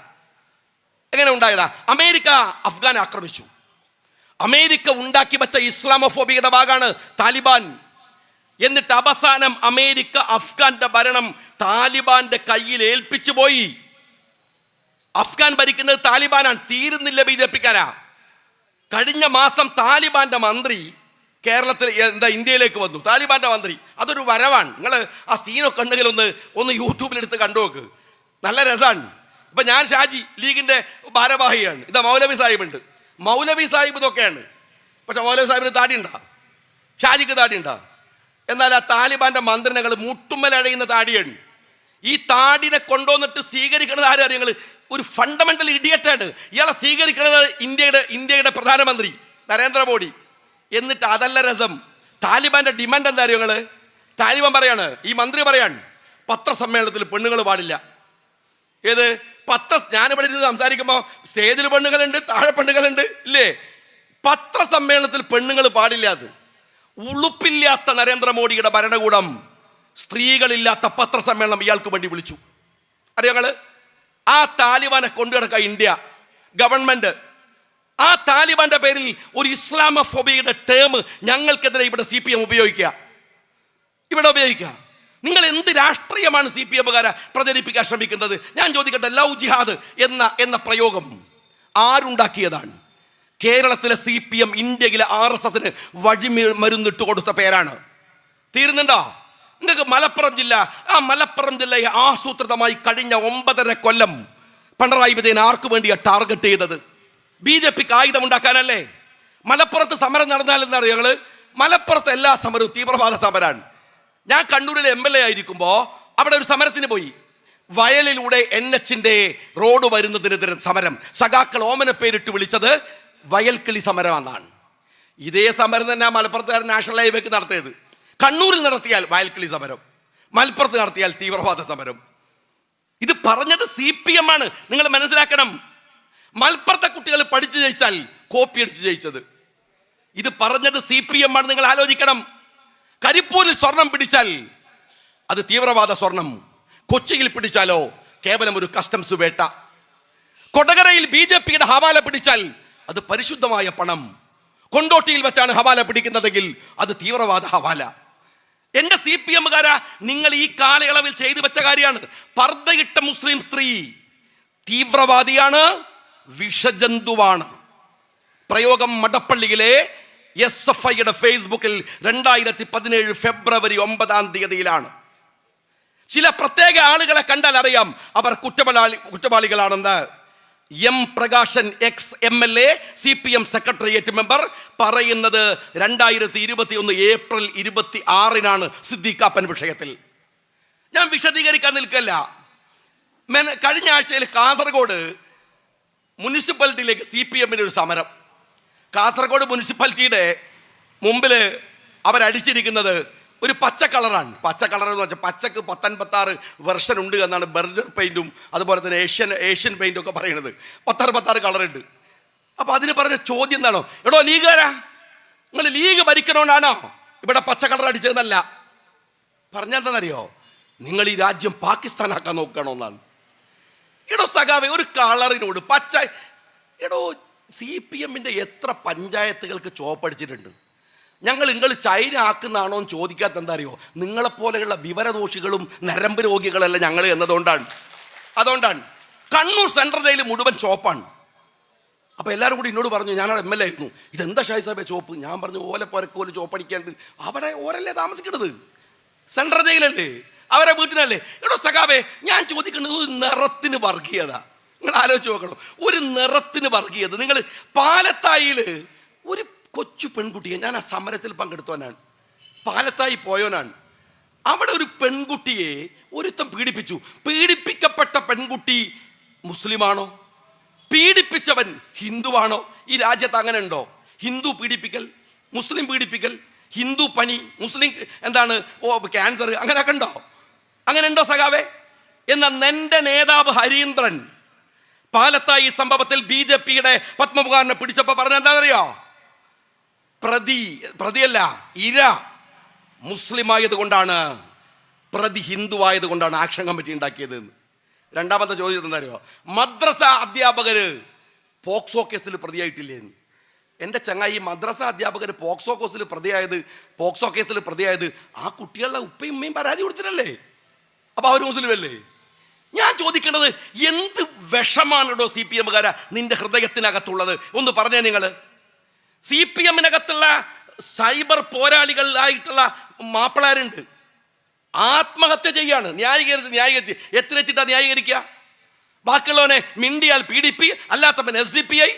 അമേരിക്ക അഫ്ഗാൻ ആക്രമിച്ചു. അമേരിക്ക ഉണ്ടാക്കി വെച്ച ഇസ്ലാമോഫോബിയുടെ ഭാഗമാണ് താലിബാൻ. എന്നിട്ട് അവസാനം അമേരിക്ക അഫ്ഗാന്റെ ഭരണം താലിബാന്റെ കയ്യിൽ ഏൽപ്പിച്ചു പോയി. അഫ്ഗാൻ ഭരിക്കുന്നത് താലിബാനാണ്. തീരുന്നില്ല BJP-കാരാ. കഴിഞ്ഞ മാസം താലിബാന്റെ മന്ത്രി കേരളത്തിൽ ഇന്ത്യയിലേക്ക് വന്നു. താലിബാന്റെ മന്ത്രി, അതൊരു വരവാണ്. നിങ്ങൾ ആ സീനൊക്കെ ഉണ്ടെങ്കിൽ ഒന്ന് യൂട്യൂബിലെടുത്ത് കണ്ടുനോക്ക്, നല്ല രസമാണ്. ഇപ്പൊ ഞാൻ ഷാജി ലീഗിന്റെ ഭാരവാഹിയാണ്. ഇതാ മൗലവി സാഹിബ് ഉണ്ട്. മൗലവി സാഹിബ് ഇതൊക്കെയാണ്. പക്ഷെ മൗലവി സാഹിബിന് താടിയുണ്ടാ, ഷാജിക്ക് താടിയുണ്ടാ. എന്നാൽ ആ താലിബാന്റെ മന്ത്രിനങ്ങൾ മുട്ടുമ്മലഴയുന്ന താടിയാണ്. ഈ താടിനെ കൊണ്ടുവന്നിട്ട് സ്വീകരിക്കുന്നത് ആരും നിങ്ങൾ ഒരു ഫണ്ടമെന്റൽ ഇഡിയറ്റാണ്. ഇയാളെ സ്വീകരിക്കുന്നത് ഇന്ത്യയുടെ പ്രധാനമന്ത്രി നരേന്ദ്രമോദി. എന്നിട്ട് അതല്ല രസം, താലിബാന്റെ ഡിമാൻഡ് എന്താ അറിയോ? താലിബാൻ പറയാണ്, ഈ മന്ത്രി പറയാൻ, പത്രസമ്മേളനത്തിൽ പെണ്ണുങ്ങൾ പാടില്ല. ഞാനിവിടെ ഇരുന്ന് സംസാരിക്കുമ്പോൾ സ്റ്റേജിൽ പെണ്ണുങ്ങളുണ്ട്, താഴെ പെണ്ണുങ്ങളുണ്ട്, ഇല്ലേ? പത്രസമ്മേളനത്തിൽ പെണ്ണുങ്ങൾ പാടില്ല. അത് ഉളുപ്പില്ലാത്ത നരേന്ദ്രമോദിയുടെ ഭരണകൂടം സ്ത്രീകളില്ലാത്ത പത്രസമ്മേളനം ഇയാൾക്ക് വേണ്ടി വിളിച്ചു. അറിയാങ്ങള്, ആ താലിബാനെ കൊണ്ടുകിടക്ക ഇന്ത്യ ഗവൺമെന്റ്. ആ താലിബാന്റെ പേരിൽ ഒരു ഇസ്ലാമോഫോബിയുടെ ടേം ഞങ്ങൾക്കെതിരെ ഇവിടെ CPM ഉപയോഗിക്കുക. നിങ്ങൾ എന്ത് രാഷ്ട്രീയമാണ് CPM-കാരെ പ്രചരിപ്പിക്കാൻ ശ്രമിക്കുന്നത്? ഞാൻ ചോദിക്കട്ടെ, ലവ് ജിഹാദ് എന്ന പ്രയോഗം ആരുണ്ടാക്കിയതാണ്? കേരളത്തിലെ CPM ഇന്ത്യയിലെ RSS-ന് വഴിമരുന്നിട്ട് കൊടുത്ത പേരാണ്. തീരുന്നുണ്ടോ? നിങ്ങൾക്ക് മലപ്പുറം ജില്ല, ആ മലപ്പുറം ജില്ലയെ ആസൂത്രിതമായി കഴിഞ്ഞ 9.5 കൊല്ലം പിണറായി വിജയൻ ആർക്ക് വേണ്ടിയാണ് ടാർഗറ്റ് ചെയ്തത്? BJPക്ക് ആയുധം ഉണ്ടാക്കാനല്ലേ? മലപ്പുറത്ത് സമരം നടന്നാൽ എന്താ അറിയാം ഞങ്ങള്? മലപ്പുറത്ത് എല്ലാ സമരവും തീവ്രവാദ സമരമാണ്. ഞാൻ കണ്ണൂരിലെ MLA ആയിരിക്കുമ്പോൾ അവിടെ ഒരു സമരത്തിന് പോയി. വയലിലൂടെ NH-ന്റെ റോഡ് വരുന്നതിനെതിരെ സമരം. സഖാക്കൾ ഓമന പേരിട്ട് വിളിച്ചത് വയൽക്കിളി സമരം എന്നാണ്. ഇതേ സമരം തന്നെ മലപ്പുറത്തുകാരൻ നാഷണൽ ഹൈവേക്ക് നടത്തിയത്. കണ്ണൂരിൽ നടത്തിയാൽ വയൽക്കിളി സമരം, മലപ്പുറത്ത് നടത്തിയാൽ തീവ്രവാദ സമരം. ഇത് പറഞ്ഞത് CPM ആണ്. നിങ്ങൾ മനസ്സിലാക്കണം. മലപ്പുറത്തെ കുട്ടികൾ പഠിച്ചു ജയിച്ചാൽ കോപ്പി അടിച്ച് ജയിച്ചത്. ഇത് പറഞ്ഞത് CPM ആണ്. നിങ്ങൾ ആലോചിക്കണം. കരിപ്പൂരിൽ സ്വർണം പിടിച്ചാൽ അത് തീവ്രവാദ സ്വർണം. കൊച്ചിയിൽ പിടിച്ചാലോ കേവലം ഒരു കസ്റ്റംസ് വേട്ട. കൊടകരയിൽ BJPയുടെ ഹവാല പിടിച്ചാൽ അത് പരിശുദ്ധമായ പണം. കൊണ്ടോട്ടിയിൽ വെച്ചാണ് ഹവാല പിടിക്കുന്നതെങ്കിൽ അത് തീവ്രവാദ ഹവാല. എന്റെ CPM-കാരാ, നിങ്ങൾ ഈ കാലയളവിൽ ചെയ്തു വെച്ച കാര്യമാണ്. പർദ്ദയിട്ട മുസ്ലിം സ്ത്രീ തീവ്രവാദിയാണ്, വിഷജന്തുവാണ്. പ്രയോഗം മടപ്പള്ളിയിലെ SFIയുടെ ഫേസ്ബുക്കിൽ 2017 ഫെബ്രുവരി 9 ചില പ്രത്യേക ആളുകളെ കണ്ടാൽ അറിയാം അവർ കുറ്റവാളികളാണെന്ന്. M Prakashan ex-MLA CPM secretariat member പറയുന്നത് 2021 ഏപ്രിൽ 26 സിദ്ദീഖാപ്പൻ വിഷയത്തിൽ. ഞാൻ വിശദീകരിക്കാൻ നിൽക്കല്ല. കഴിഞ്ഞ ആഴ്ചയിൽ കാസർഗോഡ് മുനിസിപ്പാലിറ്റിയിലേക്ക് CPM-ന്റെ ഒരു സമരം. കാസർഗോഡ് മുനിസിപ്പാലിറ്റിയുടെ മുമ്പിൽ അവരടിച്ചിരിക്കുന്നത് ഒരു പച്ച കളറാണ്. പച്ച കളർ എന്ന് വെച്ചാൽ പച്ചക്ക് 56 വെർഷൻ ഉണ്ട് എന്നാണ് ബർജർ പെയിന്റും അതുപോലെ തന്നെ ഏഷ്യൻ പെയിന്റും ഒക്കെ പറയുന്നത്. 56 കളറുണ്ട്. അപ്പൊ അതിന് പറഞ്ഞ ചോദ്യം എന്താണോ, എടോ ലീഗുകാരാ, നിങ്ങൾ ലീഗ് ഭരിക്കണോണ്ടാണോ ഇവിടെ പച്ച കളർ അടിച്ചതെന്നല്ല. പറഞ്ഞെന്താണെന്നറിയോ, നിങ്ങൾ ഈ രാജ്യം പാകിസ്ഥാനാക്കാൻ നോക്കണമെന്നാണ്. എടോ സഖാവേ, ഒരു കളറിനോട് പച്ച, എടോ CPM-ന്റെ എത്ര പഞ്ചായത്തുകൾക്ക് ചോപ്പടിച്ചിട്ടുണ്ട്. നിങ്ങൾ ചൈന ആക്കുന്നതാണോ എന്ന് ചോദിക്കാത്ത എന്താ അറിയോ, നിങ്ങളെപ്പോലെയുള്ള വിവരദോഷികളും നരമ്പ് രോഗികളല്ല ഞങ്ങൾ എന്നതുകൊണ്ടാണ്. അതുകൊണ്ടാണ് കണ്ണൂർ സെൻട്രൽ ജയിൽ മുഴുവൻ ചോപ്പാണ്. അപ്പൊ എല്ലാവരും കൂടി എന്നോട് പറഞ്ഞു, ഞാനവിടെ MLA ആയിരുന്നു, ഇതെന്താ ഷായി സാബേ ചോപ്പ്? ഞാൻ പറഞ്ഞു, ഓലപ്പോരക്കോല് ചോപ്പടിക്കാണ്ട് അവിടെ ഓരല്ലേ താമസിക്കണത്, സെൻട്രൽ ജയിലല്ലേ, അവരെ വീട്ടിനല്ലേ. എടോ സഖാവേ, ഞാൻ ചോദിക്കുന്നത് ഒരു നിറത്തിന് വർഗീയത. നിങ്ങൾ ആലോചിച്ച് നോക്കണം, ഒരു നിറത്തിന് വർഗീയത. നിങ്ങൾ പാലത്തായിൽ ഒരു കൊച്ചു പെൺകുട്ടിയെ, ഞാൻ ആ സമരത്തിൽ പങ്കെടുത്തവനാണ്, പാലത്തായി പോയവനാണ്. അവിടെ ഒരു പെൺകുട്ടിയെ ഒരുത്തം പീഡിപ്പിച്ചു. പീഡിപ്പിക്കപ്പെട്ട പെൺകുട്ടി മുസ്ലിമാണോ? പീഡിപ്പിച്ചവൻ ഹിന്ദുവാണോ? ഈ രാജ്യത്ത് അങ്ങനെ ഉണ്ടോ? ഹിന്ദു പീഡിപ്പിക്കൽ, മുസ്ലിം പീഡിപ്പിക്കൽ, ഹിന്ദു പനി, മുസ്ലിം എന്താണ് ക്യാൻസർ, അങ്ങനെയൊക്കെ ഉണ്ടോ? അങ്ങനെ ഉണ്ടോ സഖാവേ? എന്നാൽ നിന്റെ നേതാവ് ഹരീന്ദ്രൻ പാലത്തായി സംഭവത്തിൽ BJPയുടെ പത്മകുമാറിനെ പിടിച്ചപ്പോ പറഞ്ഞ എന്താണെന്നറിയോ? പ്രതിയല്ല, ഇര മുസ്ലിം ആയതുകൊണ്ടാണ്, പ്രതി ഹിന്ദു ആയതുകൊണ്ടാണ് ആക്ഷൻ കമ്മിറ്റി ഉണ്ടാക്കിയത്. രണ്ടാമത്തെ ചോദ്യം എന്താ അറിയോ, മദ്രസ അധ്യാപകര് പോക്സോ കേസിൽ പ്രതിയായിട്ടില്ലേ? എൻ്റെ ചങ്ങായി, മദ്രസ അധ്യാപകർ പോക്സോ കേസിൽ പ്രതിയായത് ആ കുട്ടികളുടെ ഉപ്പയും ഉമ്മയും പരാതി കൊടുത്തിട്ടല്ലേ? അപ്പൊ അവർ മുസ്ലിം അല്ലേ? ഞാൻ ചോദിക്കേണ്ടത്, എന്ത് വിഷമാണോ CPM-കാരാ നിന്റെ ഹൃദയത്തിനകത്തുള്ളത്? ഒന്ന് പറഞ്ഞേ. നിങ്ങൾ CPM-നകത്തുള്ള സൈബർ പോരാളികളായിട്ടുള്ള മാപ്പിളാരുണ്ട്, ആത്മഹത്യ ചെയ്യാണ്. ന്യായീകരിച്ച് എത്ര വെച്ചിട്ടാ ന്യായീകരിക്കുക? ബാക്കിയുള്ളവനെ മിണ്ടിയാൽ PDP, അല്ലാത്തവൻ SDPI.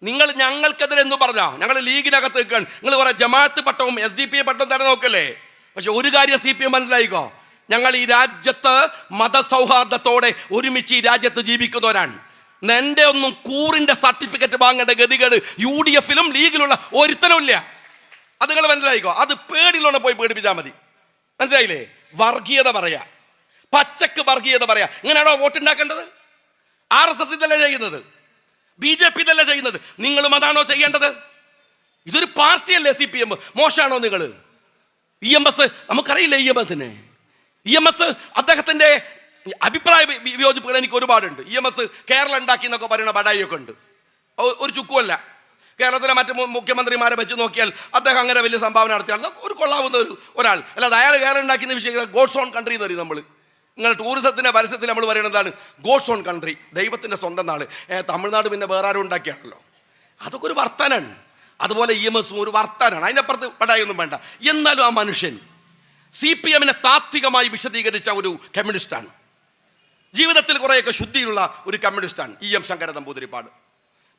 നിങ്ങൾ ഞങ്ങൾക്കെതിരെ എന്ന് പറഞ്ഞാ ഞങ്ങൾ ലീഗിനകത്ത് നിൽക്കാൻ നിങ്ങൾ കുറെ ജമാഅത്ത് പട്ടവും SDPI പട്ടവും തന്നെ നോക്കല്ലേ. പക്ഷെ ഒരു കാര്യം CPM മനസ്സിലായിക്കോ, ഞങ്ങൾ ഈ രാജ്യത്ത് മതസൗഹാർദ്ദത്തോടെ ഒരുമിച്ച് ഈ രാജ്യത്ത് ജീവിക്കുന്നവരാണ്. നിന്റെ ഒന്നും കൂറിന്റെ സർട്ടിഫിക്കറ്റ് വാങ്ങേണ്ട ഗതികേട് UDF-ലും ലീഗിലുള്ള ഒരുത്തനും ഇല്ല. അത് നിങ്ങൾ മനസ്സിലായിക്കോ. അത് പേടിയിലോടെ പോയി പേടിപ്പിച്ചാൽ മതി. മനസ്സിലായില്ലേ? വർഗീയത പറയാ, പച്ചക്ക് വർഗീയത പറയാ. ഇങ്ങനെയാണോ വോട്ടുണ്ടാക്കേണ്ടത്? RSS ഇതല്ലേ ചെയ്യുന്നത്, BJP ഇതല്ലേ ചെയ്യുന്നത്. നിങ്ങളും അതാണോ ചെയ്യേണ്ടത്? ഇതൊരു പാർട്ടിയല്ലേ CPM. മോശമാണോ നിങ്ങൾ? EMS നമുക്കറിയില്ല. EMS അദ്ദേഹത്തിന്റെ അഭിപ്രായ വിയോജിപ്പുകൾ എനിക്ക് ഒരുപാടുണ്ട്. EMS കേരളം ഉണ്ടാക്കി എന്നൊക്കെ പറയുന്ന ബടായിയൊക്കെ ഉണ്ട്. ഒരു ചുക്കുമല്ല. കേരളത്തിലെ മറ്റ് മുഖ്യമന്ത്രിമാരെ വെച്ച് നോക്കിയാൽ അദ്ദേഹം അങ്ങനെ വലിയ സംഭാവന നടത്തിയാണ് ഒരു കൊള്ളാവുന്ന ഒരാൾ. അല്ലാതെ അയാൾ കേരളം ഉണ്ടാക്കുന്ന വിഷയം ഗോഡ്സ് ഓൺ കൺട്രി എന്ന് പറയും നമ്മൾ. നിങ്ങൾ ടൂറിസത്തിൻ്റെ പരസ്യത്തിൽ നമ്മൾ പറയുന്നത് എന്താണ്? ഗോഡ്സ് ഓൺ കൺട്രി, ദൈവത്തിൻ്റെ സ്വന്തം നാട്. തമിഴ്നാട് പിന്നെ വേറെ ആരും ഉണ്ടാക്കിയാണല്ലോ. അതൊക്കെ ഒരു വർത്താനാണ്. അതുപോലെ EMS ഒരു വർത്താനാണ്. അതിനപ്പുറത്ത് ബടായൊന്നും വേണ്ട. എന്നാലും ആ മനുഷ്യൻ CPM-നെ താത്വികമായി വിശദീകരിച്ച ഒരു കമ്മ്യൂണിസ്റ്റാണ്. ജീവിതത്തിൽ കുറേയൊക്കെ ശുദ്ധിയുള്ള ഒരു കമ്മ്യൂണിസ്റ്റാണ് EM ശങ്കര നമ്പൂതിരിപ്പാട്.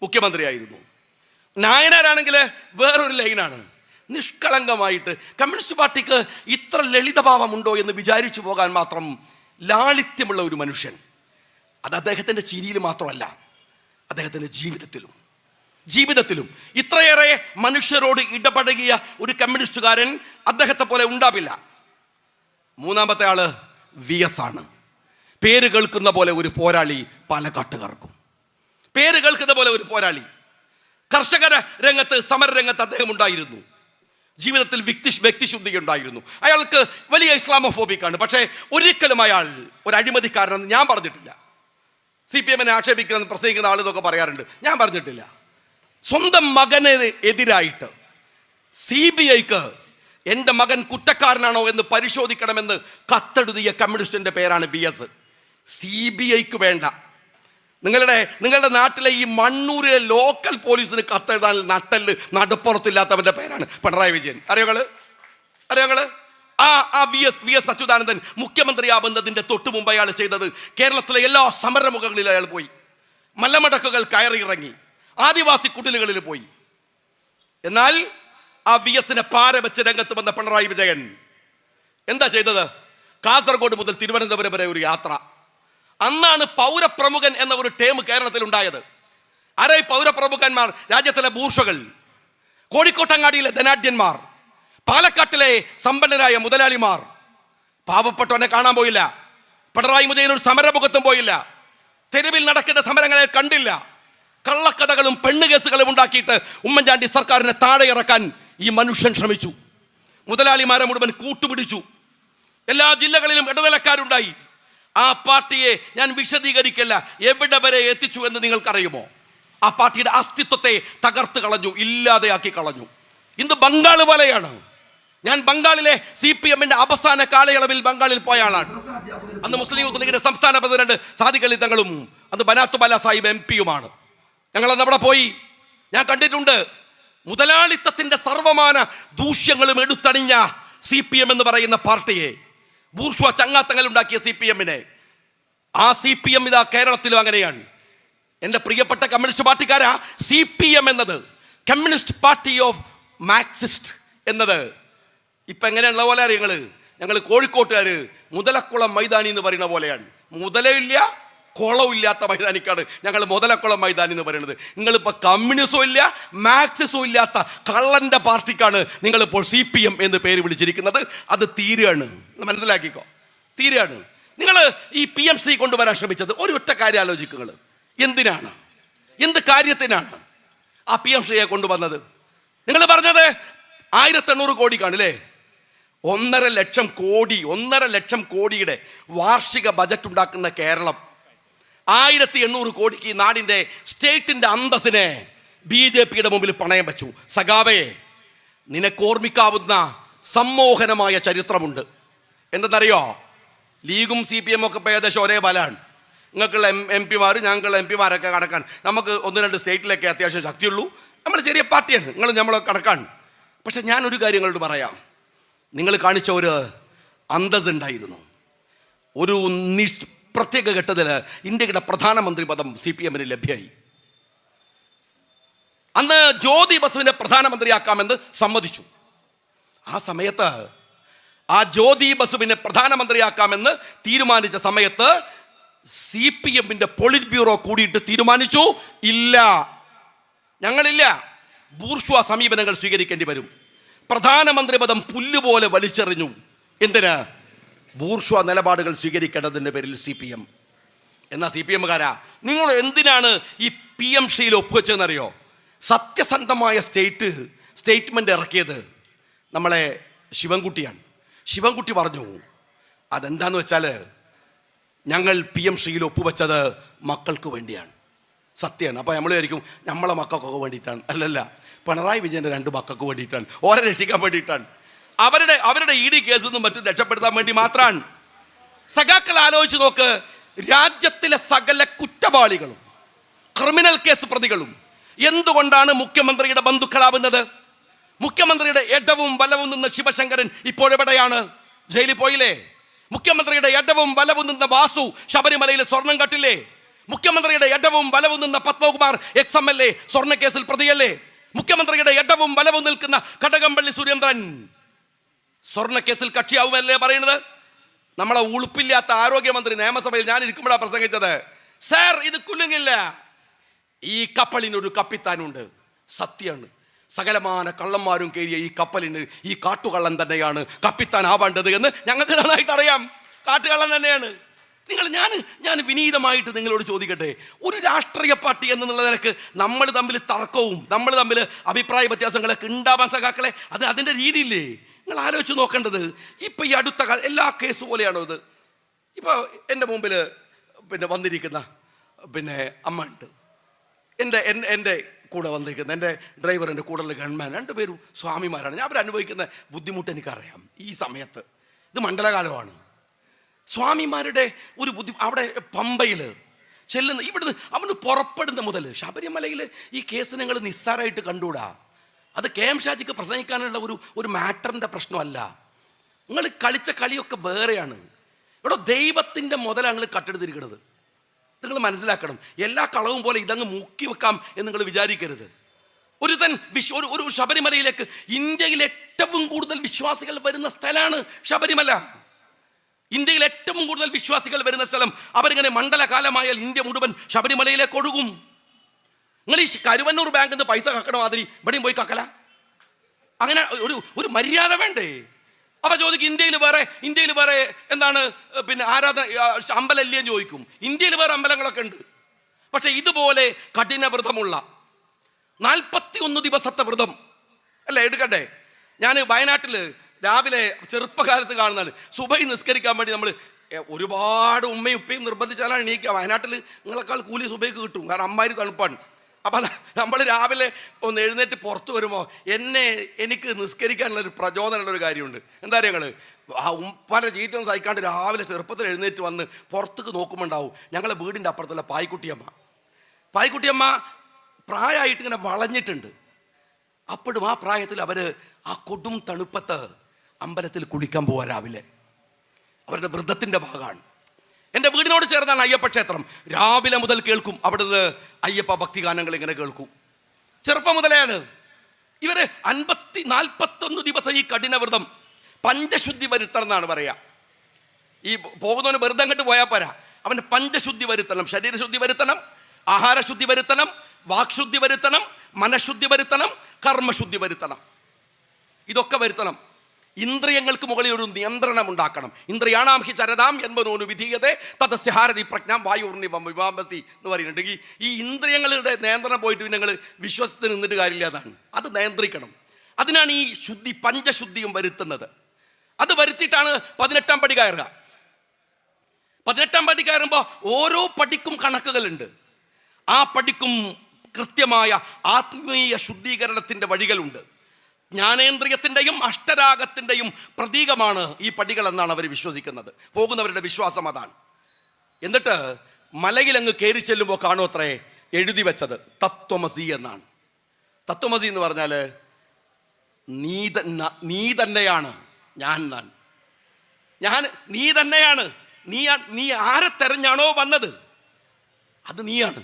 മുഖ്യമന്ത്രിയായിരുന്നു. നായനാരാണെങ്കിൽ വേറൊരു ലൈനാണ്. നിഷ്കളങ്കമായിട്ട് കമ്മ്യൂണിസ്റ്റ് പാർട്ടിക്ക് ഇത്ര ലളിതഭാവമുണ്ടോ എന്ന് വിചാരിച്ചു പോകാൻ മാത്രം ലാളിത്യമുള്ള ഒരു മനുഷ്യൻ. അത് അദ്ദേഹത്തിൻ്റെ ചിരിയിൽ മാത്രമല്ല, അദ്ദേഹത്തിൻ്റെ ജീവിതത്തിലും ഇത്രയേറെ മനുഷ്യരോട് ഇടപഴകിയ ഒരു കമ്മ്യൂണിസ്റ്റുകാരൻ അദ്ദേഹത്തെ പോലെ ഉണ്ടാവില്ല. മൂന്നാമത്തെ ആള് VS ആണ്. പേര് കേൾക്കുന്ന പോലെ ഒരു പോരാളി പാലക്കാട്ടുകാർക്കും. പേര് കേൾക്കുന്ന പോലെ ഒരു പോരാളി. കർഷക രംഗത്ത്, സമരരംഗത്ത് അദ്ദേഹം ഉണ്ടായിരുന്നു. ജീവിതത്തിൽ വ്യക്തിശുദ്ധി ഉണ്ടായിരുന്നു. അയാൾക്ക് വലിയ ഇസ്ലാമോഫോബിക്കാണ്. പക്ഷേ ഒരിക്കലും അയാൾ ഒരു അഴിമതിക്കാരനെന്ന് ഞാൻ പറഞ്ഞിട്ടില്ല. CPM-നെ ആക്ഷേപിക്കുന്ന പ്രസംഗിക്കുന്ന ആളെന്നൊക്കെ പറയാറുണ്ട്. ഞാൻ പറഞ്ഞിട്ടില്ല. സ്വന്തം മകന് എതിരായിട്ട് CBI-ക്ക് എൻ്റെ മകൻ കുറ്റക്കാരനാണോ എന്ന് പരിശോധിക്കണമെന്ന് കത്തെഴുതിയ കമ്മ്യൂണിസ്റ്റിൻ്റെ പേരാണ് VS. CBI-ക്ക് വേണ്ട. നിങ്ങളുടെ നാട്ടിലെ ഈ മണ്ണൂരിലെ ലോക്കൽ പോലീസിന് കത്തെഴുതാൻ നടുപ്പുറത്തില്ലാത്തവൻ്റെ പേരാണ് പിണറായി വിജയൻ. അറിയോങ്ങള് ആ VS അച്യുതാനന്ദൻ മുഖ്യമന്ത്രിയാവുന്നതിൻ്റെ തൊട്ടു മുമ്പ് അയാൾ ചെയ്തത് കേരളത്തിലെ എല്ലാ സമരമുഖങ്ങളിലും അയാൾ പോയി. മലമടക്കുകൾ കയറി ഇറങ്ങി, ആദിവാസി കുടിലുകളിൽ പോയി. എന്നാൽ ആ VS-നെ പാര വെച്ച് രംഗത്ത് വന്ന പിണറായി വിജയൻ എന്താ ചെയ്തത്? കാസർഗോഡ് മുതൽ തിരുവനന്തപുരം വരെ ഒരു യാത്ര. അന്നാണ് പൗരപ്രമുഖൻ എന്ന ഒരു ടേം കേരളത്തിൽ ഉണ്ടായത്. ആരായി പൗരപ്രമുഖന്മാർ? രാജ്യത്തിലെ ബൂർഷകൾ, കോഴിക്കോട്ടങ്ങാടിയിലെ ധനാഢ്യന്മാർ, പാലക്കാട്ടിലെ സമ്പന്നരായ മുതലാളിമാർ. പാവപ്പെട്ടവനെ കാണാൻ പോയില്ല. പിണറായി വിജയൻ ഒരു സമരമുഖത്തും പോയില്ല. തെരുവിൽ നടക്കുന്ന സമരങ്ങളെ കണ്ടില്ല. കള്ളക്കഥകളും പെണ്ണുകേസുകളും ഉണ്ടാക്കിയിട്ട് ഉമ്മൻചാണ്ടി സർക്കാരിനെ താഴെ ഇറക്കാൻ ഈ മനുഷ്യൻ ശ്രമിച്ചു. മുതലാളിമാരെ മുഴുവൻ കൂട്ടുപിടിച്ചു. എല്ലാ ജില്ലകളിലും ഇടനിലക്കാരുണ്ടായി. ആ പാർട്ടിയെ ഞാൻ വിശദീകരിക്കില്ല എവിടെ വരെ എത്തിച്ചു എന്ന് നിങ്ങൾക്കറിയുമോ? ആ പാർട്ടിയുടെ അസ്തിത്വത്തെ തകർത്ത് കളഞ്ഞു, ഇല്ലാതെയാക്കി കളഞ്ഞു. ഇന്ന് ബംഗാൾ പോലെയാണ്. ഞാൻ ബംഗാളിലെ CPM-ന്റെ അവസാന കാലയളവിൽ ബംഗാളിൽ പോയ ആളാണ്. അന്ന് മുസ്ലിം യൂത്ത് ലീഗിന്റെ സംസ്ഥാന പ്രസിഡന്റ് സാദിഖ് അലി തങ്ങളും അന്ന് ബനാത്ത് ബാല സാഹിബ് MP-യുമാണ്. ഞങ്ങളന്ന് അവിടെ പോയി. ഞാൻ കണ്ടിട്ടുണ്ട് മുതലാളിത്തത്തിന്റെ സർവമാന ദൂഷ്യങ്ങളും എടുത്തണിഞ്ഞ CPM എന്ന് പറയുന്ന പാർട്ടിയെ, ബൂർഷ്വ ചങ്ങാത്തങ്ങൾ ഉണ്ടാക്കിയ CPM-നെ. ആ CPM ഇതാ കേരളത്തിലും അങ്ങനെയാണ്. എൻ്റെ പ്രിയപ്പെട്ട കമ്മ്യൂണിസ്റ്റ് പാർട്ടിക്കാരാ, CPM എന്നത് കമ്മ്യൂണിസ്റ്റ് പാർട്ടി ഓഫ് മാർക്സിസ്റ്റ് എന്നത് ഇപ്പം എങ്ങനെയുള്ള പോലെ അറിയങ്ങൾ? ഞങ്ങൾ കോഴിക്കോട്ടുകാർ മുതലക്കുളം മൈതാനി എന്ന് പറയുന്ന പോലെയാണ്. മുതലയില്ല കുളവും ഇല്ലാത്ത മൈതാനിക്കാണ് ഞങ്ങൾ മുതലക്കുളം മൈതാനി എന്ന് പറയുന്നത്. നിങ്ങളിപ്പോൾ കമ്മ്യൂണിസവും ഇല്ല മാർക്സിസവും ഇല്ലാത്ത കള്ളൻ്റെ പാർട്ടിക്കാണ് നിങ്ങളിപ്പോൾ CPM എന്ന് പേര് വിളിച്ചിരിക്കുന്നത്. അത് തീരുകയാണ്, മനസ്സിലാക്കിക്കോ, തീരുകയാണ്. നിങ്ങൾ ഈ PMC കൊണ്ടുവരാൻ ശ്രമിച്ചത് ഒരു ഒറ്റ കാര്യം ആലോചിക്കുക. എന്തിനാണ്, എന്ത് കാര്യത്തിനാണ് ആ PMCയെ കൊണ്ടുവന്നത്? നിങ്ങൾ പറഞ്ഞത് 1800 കോടി കാണില്ലേ? 1.5 ലക്ഷം കോടിയുടെ വാർഷിക ബജറ്റ് ഉണ്ടാക്കുന്ന കേരളം 1800 കോടിക്ക് ഈ നാടിൻ്റെ സ്റ്റേറ്റിൻ്റെ അന്തസ്സിനെ BJP-യുടെ മുമ്പിൽ പണയം വെച്ചു. സഖാവേ, നിനക്ക് ഓർമ്മിക്കാവുന്ന സമ്മോഹനമായ ചരിത്രമുണ്ട്. എന്തെന്നറിയോ? ലീഗും CPM ഒക്കെ ഇപ്പോൾ ഏകദേശം ഒരേ ബലമാണ്. നിങ്ങൾക്കുള്ള MP-മാർ, ഞങ്ങൾക്കുള്ള MP-മാരൊക്കെ കടക്കാൻ നമുക്ക് 1-2 സ്റ്റേറ്റിലൊക്കെ അത്യാവശ്യം ശക്തിയുള്ളൂ. നമ്മൾ ചെറിയ പാർട്ടിയാണ്, നമ്മളൊക്കെ കടക്കാൻ. പക്ഷെ ഞാനൊരു കാര്യം നിങ്ങളോട് പറയാം. നിങ്ങൾ കാണിച്ച ഒരു അന്തസ് ഉണ്ടായിരുന്നു. ഒരു പ്രത്യേക ഘട്ടത്തിൽ ഇന്ത്യയുടെ പ്രധാനമന്ത്രി പദം CPM-ന് ലഭ്യമായി. അന്ന് ജ്യോതി ബസുവിനെ പ്രധാനമന്ത്രിയാക്കാമെന്ന് സമ്മതിച്ചു. ആ സമയത്ത് ആ ജ്യോതി ബസുവിനെ പ്രധാനമന്ത്രിയാക്കാമെന്ന് തീരുമാനിച്ച സമയത്ത് CPM-ന്റെ പൊളിറ്റ് ബ്യൂറോ കൂടിയിട്ട് തീരുമാനിച്ചു, ഇല്ല, ഞങ്ങളില്ല, ബൂർഷ്വ സമീപനങ്ങൾ സ്വീകരിക്കേണ്ടി വരും. പ്രധാനമന്ത്രി പദം പുല്ലുപോലെ വലിച്ചെറിഞ്ഞു. എന്തിന്? ബൂർഷ്വ നിലപാടുകൾ സ്വീകരിക്കേണ്ടതിൻ്റെ പേരിൽ CPM. എന്നാൽ CPM-കാരാ, നിങ്ങൾ എന്തിനാണ് ഈ PMC-യിൽ ഒപ്പുവെച്ചതെന്നറിയോ? സത്യസന്ധമായ സ്റ്റേറ്റ്മെൻ്റ് ഇറക്കിയത് നമ്മളെ ശിവൻകുട്ടിയാണ്. ശിവൻകുട്ടി പറഞ്ഞു, അതെന്താന്ന് വെച്ചാൽ ഞങ്ങൾ PMC-യിൽ ഒപ്പുവെച്ചത് മക്കൾക്ക് വേണ്ടിയാണ്. സത്യമാണ്. അപ്പോൾ നമ്മൾ വിചാരിക്കും നമ്മളെ മക്കൾക്കൊക്കെ വേണ്ടിയിട്ടാണ്. അല്ലല്ല, പിണറായി വിജയൻ്റെ 2 മക്കൾക്ക് വേണ്ടിയിട്ടാണ്, ഓരെ രക്ഷിക്കാൻ വേണ്ടിയിട്ടാണ്. അവരുടെ ED കേസിൽ നിന്നും മറ്റും രക്ഷപ്പെടുത്താൻ വേണ്ടി മാത്രമാണ്. സഖാക്കൾ ആലോചിച്ച് നോക്ക്, രാജ്യത്തിലെ സകല കുറ്റവാളികളും ക്രിമിനൽ കേസ് പ്രതികളും എന്തുകൊണ്ടാണ് മുഖ്യമന്ത്രിയുടെ ബന്ധുക്കളാവുന്നത്? മുഖ്യമന്ത്രിയുടെ ഇടവും വലവും നിന്ന ശിവശങ്കരൻ ഇപ്പോഴെവിടെയാണ്? ജയിലിൽ പോയില്ലേ? മുഖ്യമന്ത്രിയുടെ എടവും വലവും നിന്ന വാസു ശബരിമലയിൽ സ്വർണം കട്ടില്ലേ? മുഖ്യമന്ത്രിയുടെ എടവും വലവും നിന്ന പത്മകുമാർ XMLA സ്വർണ്ണക്കേസിൽ പ്രതിയല്ലേ? മുഖ്യമന്ത്രിയുടെ എടവും വലവും നിൽക്കുന്ന കടകംപള്ളി സുരേന്ദ്രൻ സ്വർണ്ണക്കേസിൽ കക്ഷിയാവുമല്ലേ പറയുന്നത്? നമ്മളെ ഉളുപ്പില്ലാത്ത ആരോഗ്യമന്ത്രി നിയമസഭയിൽ ഞാൻ ഇരിക്കുമ്പോഴാണ് പ്രസംഗിച്ചത്. സാർ, ഇത് കുലുങ്ങില്ല. ഈ കപ്പലിനൊരു കപ്പിത്താനുണ്ട്. സത്യമാണ്. സകലമാന കള്ളന്മാരും കയറിയ ഈ കപ്പലിന് ഈ കാട്ടുകള്ളൻ തന്നെയാണ് കപ്പിത്താൻ ആവേണ്ടത് എന്ന് ഞങ്ങൾക്ക് നന്നായിട്ട് അറിയാം. കാട്ടുകള്ളൻ തന്നെയാണ്. ഞാൻ വിനീതമായിട്ട് നിങ്ങളോട് ചോദിക്കട്ടെ, ഒരു രാഷ്ട്രീയ പാർട്ടി എന്നുള്ള നിലക്ക് നമ്മൾ തമ്മിൽ തർക്കവും നമ്മൾ തമ്മിൽ അഭിപ്രായ വ്യത്യാസങ്ങളൊക്കെ ഉണ്ടാവാൻ സഖാക്കളെ, അത് അതിൻ്റെ രീതിയില്ലേ? നിങ്ങൾ ആലോചിച്ച് നോക്കേണ്ടത്. ഇപ്പം ഈ അടുത്ത എല്ലാ കേസ് പോലെയാണോ ഇത്? ഇപ്പോൾ എൻ്റെ മുമ്പിൽ വന്നിരിക്കുന്ന അമ്മ ഉണ്ട്. എൻ്റെ കൂടെ വന്നിരിക്കുന്ന എൻ്റെ ഡ്രൈവറിൻ്റെ കൂടെയുള്ള ഗൺമാൻ, രണ്ടുപേരും സ്വാമിമാരാണ്. ഞാൻ അവരനുഭവിക്കുന്ന ബുദ്ധിമുട്ട് എനിക്കറിയാം. ഈ സമയത്ത് ഇത് മണ്ഡലകാലമാണ്. സ്വാമിമാരുടെ ഒരു അവിടെ പമ്പയിൽ ചെല്ലുന്ന, ഇവിടുന്ന് അവന് പുറപ്പെടുന്ന മുതൽ ശബരിമലയിൽ ഈ കേസ് നിങ്ങൾ നിസ്സാരമായിട്ട് കണ്ടുകൂടാ. അത് KM ഷാജിക്ക് പ്രസംഗിക്കാനുള്ള ഒരു മാറ്ററിൻ്റെ പ്രശ്നമല്ല. നിങ്ങൾ കളിച്ച കളിയൊക്കെ വേറെയാണ്. ഇവിടെ ദൈവത്തിൻ്റെ മുതലാണ് നിങ്ങൾ കട്ടെടുത്തിരിക്കുന്നത്. നിങ്ങൾ മനസ്സിലാക്കണം. എല്ലാ കളവും പോലെ ഇതങ്ങ് മുക്കി വെക്കാം എന്ന് നിങ്ങൾ വിചാരിക്കരുത്. ഒരു ശബരിമലയിലേക്ക് ഇന്ത്യയിൽ ഏറ്റവും കൂടുതൽ വിശ്വാസികൾ വരുന്ന സ്ഥലമാണ് ശബരിമല. ഇന്ത്യയിൽ ഏറ്റവും കൂടുതൽ വിശ്വാസികൾ വരുന്ന സ്ഥലം. അവരിങ്ങനെ മണ്ഡലകാലമായാൽ ഇന്ത്യ മുഴുവൻ ശബരിമലയിലേക്ക് ഒഴുകും. നിങ്ങൾ ഈ കരുവന്നൂർ ബാങ്കിൽ നിന്ന് പൈസ കക്കണ മാതിരി ഇവിടെയും പോയി കക്കല? അങ്ങനെ ഒരു മര്യാദ വേണ്ടേ? അപ്പൊ ചോദിക്കും, ഇന്ത്യയിൽ വേറെ എന്താണ് ആരാധന അമ്പലല്ലേന്ന് ചോദിക്കും. ഇന്ത്യയിൽ വേറെ അമ്പലങ്ങളൊക്കെ ഉണ്ട്. പക്ഷെ ഇതുപോലെ കഠിന വ്രതമുള്ള 41 ദിവസത്തെ വ്രതം അല്ലേ എടുക്കട്ടെ. ഞാൻ വയനാട്ടിൽ രാവിലെ ചെറുപ്പകാലത്ത് കാണുന്നതാണ്. സുബഹി നിസ്കരിക്കാൻ വേണ്ടി നമ്മൾ ഒരുപാട് ഉമ്മയും ഉപ്പയും നിർബന്ധിച്ചാലാണ് എണീക്കുക. വയനാട്ടിൽ നിങ്ങളെക്കാൾ കൂലി സുബഹിക്ക് കിട്ടും, കാരണം അമ്മാരി തണുപ്പാണ്. അപ്പം നമ്മൾ രാവിലെ ഒന്ന് എഴുന്നേറ്റ് പുറത്ത് വരുമ്പോൾ എനിക്ക് നിസ്കരിക്കാനുള്ളൊരു പ്രചോദനമുള്ളൊരു കാര്യമുണ്ട്. എന്താ പറയുക, ഞങ്ങൾ ആ ഉപ്പാൻ്റെ ജീവിതം സഹിക്കാണ്ട് രാവിലെ ചെറുപ്പത്തിൽ എഴുന്നേറ്റ് വന്ന് പുറത്തേക്ക് നോക്കുമ്പോൾ ഉണ്ടാവും ഞങ്ങളെ വീടിൻ്റെ അപ്പുറത്തുള്ള പായ്ക്കുട്ടിയമ്മ പ്രായമായിട്ട് ഇങ്ങനെ വളഞ്ഞിട്ടുണ്ട്. അപ്പോഴും ആ പ്രായത്തിൽ അവർ ആ കൊടും തണുപ്പത്ത് അമ്പലത്തിൽ കുളിക്കാൻ പോവാ രാവിലെ. അവരുടെ വ്രതത്തിൻ്റെ ഭാഗമാണ്. എൻ്റെ വീടിനോട് ചേർന്നാണ് അയ്യപ്പ ക്ഷേത്രം. രാവിലെ മുതൽ കേൾക്കും അവിടുന്ന് അയ്യപ്പ ഭക്തിഗാനങ്ങൾ ഇങ്ങനെ കേൾക്കും. ചെറുപ്പം മുതലെയാണ് ഇവര് 41 ദിവസം ഈ കഠിനവ്രതം പഞ്ചശുദ്ധി വരുത്തണം എന്നാണ് പറയാ. ഈ പോകുന്നവന് വെറുതെ അങ്ങോട്ട് പോയാൽ പോരാ, അവന് പഞ്ചശുദ്ധി വരുത്തണം. ശരീരശുദ്ധി വരുത്തണം, ആഹാരശുദ്ധി വരുത്തണം, വാക്ശുദ്ധി വരുത്തണം, മനഃശുദ്ധി വരുത്തണം, കർമ്മശുദ്ധി വരുത്തണം. ഇതൊക്കെ വരുത്തണം. ഇന്ദ്രിയങ്ങൾക്ക് മുകളിൽ ഒരു നിയന്ത്രണം ഉണ്ടാക്കണം. ഇന്ദ്രിയാണാം ഹി ചരതാം എന്മനോനു വിധീയതേ തദസ്യ ഹാരതി പ്രജ്ഞാം വായുർണിവം വിവാംബസി എന്ന് പറയുന്നുണ്ട്. ഈ ഇന്ദ്രിയങ്ങളുടെ നിയന്ത്രണം പോയിട്ട് നിങ്ങൾ വിശ്വസത്തിന് നിന്നിട്ട് കാര്യമില്ല. അത് നിയന്ത്രിക്കണം. അതിനാണ് ഈ ശുദ്ധി, പഞ്ചശുദ്ധിയും വരുത്തുന്നത്. അത് വരുത്തിയിട്ടാണ് 18ാം പടി കയറുക. 18ാം പടി കയറുമ്പോൾ ഓരോ പടിക്കും കണക്കുകളുണ്ട്. ആ പടിക്കും കൃത്യമായ ആത്മീയ ശുദ്ധീകരണത്തിൻ്റെ വഴികളുണ്ട്. ജ്ഞാനേന്ദ്രിയത്തിൻ്റെയും അഷ്ടരാഗത്തിൻ്റെയും പ്രതീകമാണ് ഈ പടികൾ എന്നാണ് അവർ വിശ്വസിക്കുന്നത്. പോകുന്നവരുടെ വിശ്വാസം അതാണ്. എന്നിട്ട് മലയിലങ്ങ് കയറി ചെല്ലുമ്പോൾ കാണും അത്രേ എഴുതി വെച്ചത് തത്വമസി എന്നാണ്. തത്വമസി എന്ന് പറഞ്ഞാൽ നീ തന്നെയാണ് നീ തന്നെയാണ്. നീ ആരെ തെരഞ്ഞാണോ വന്നത് അത് നീയാണ്.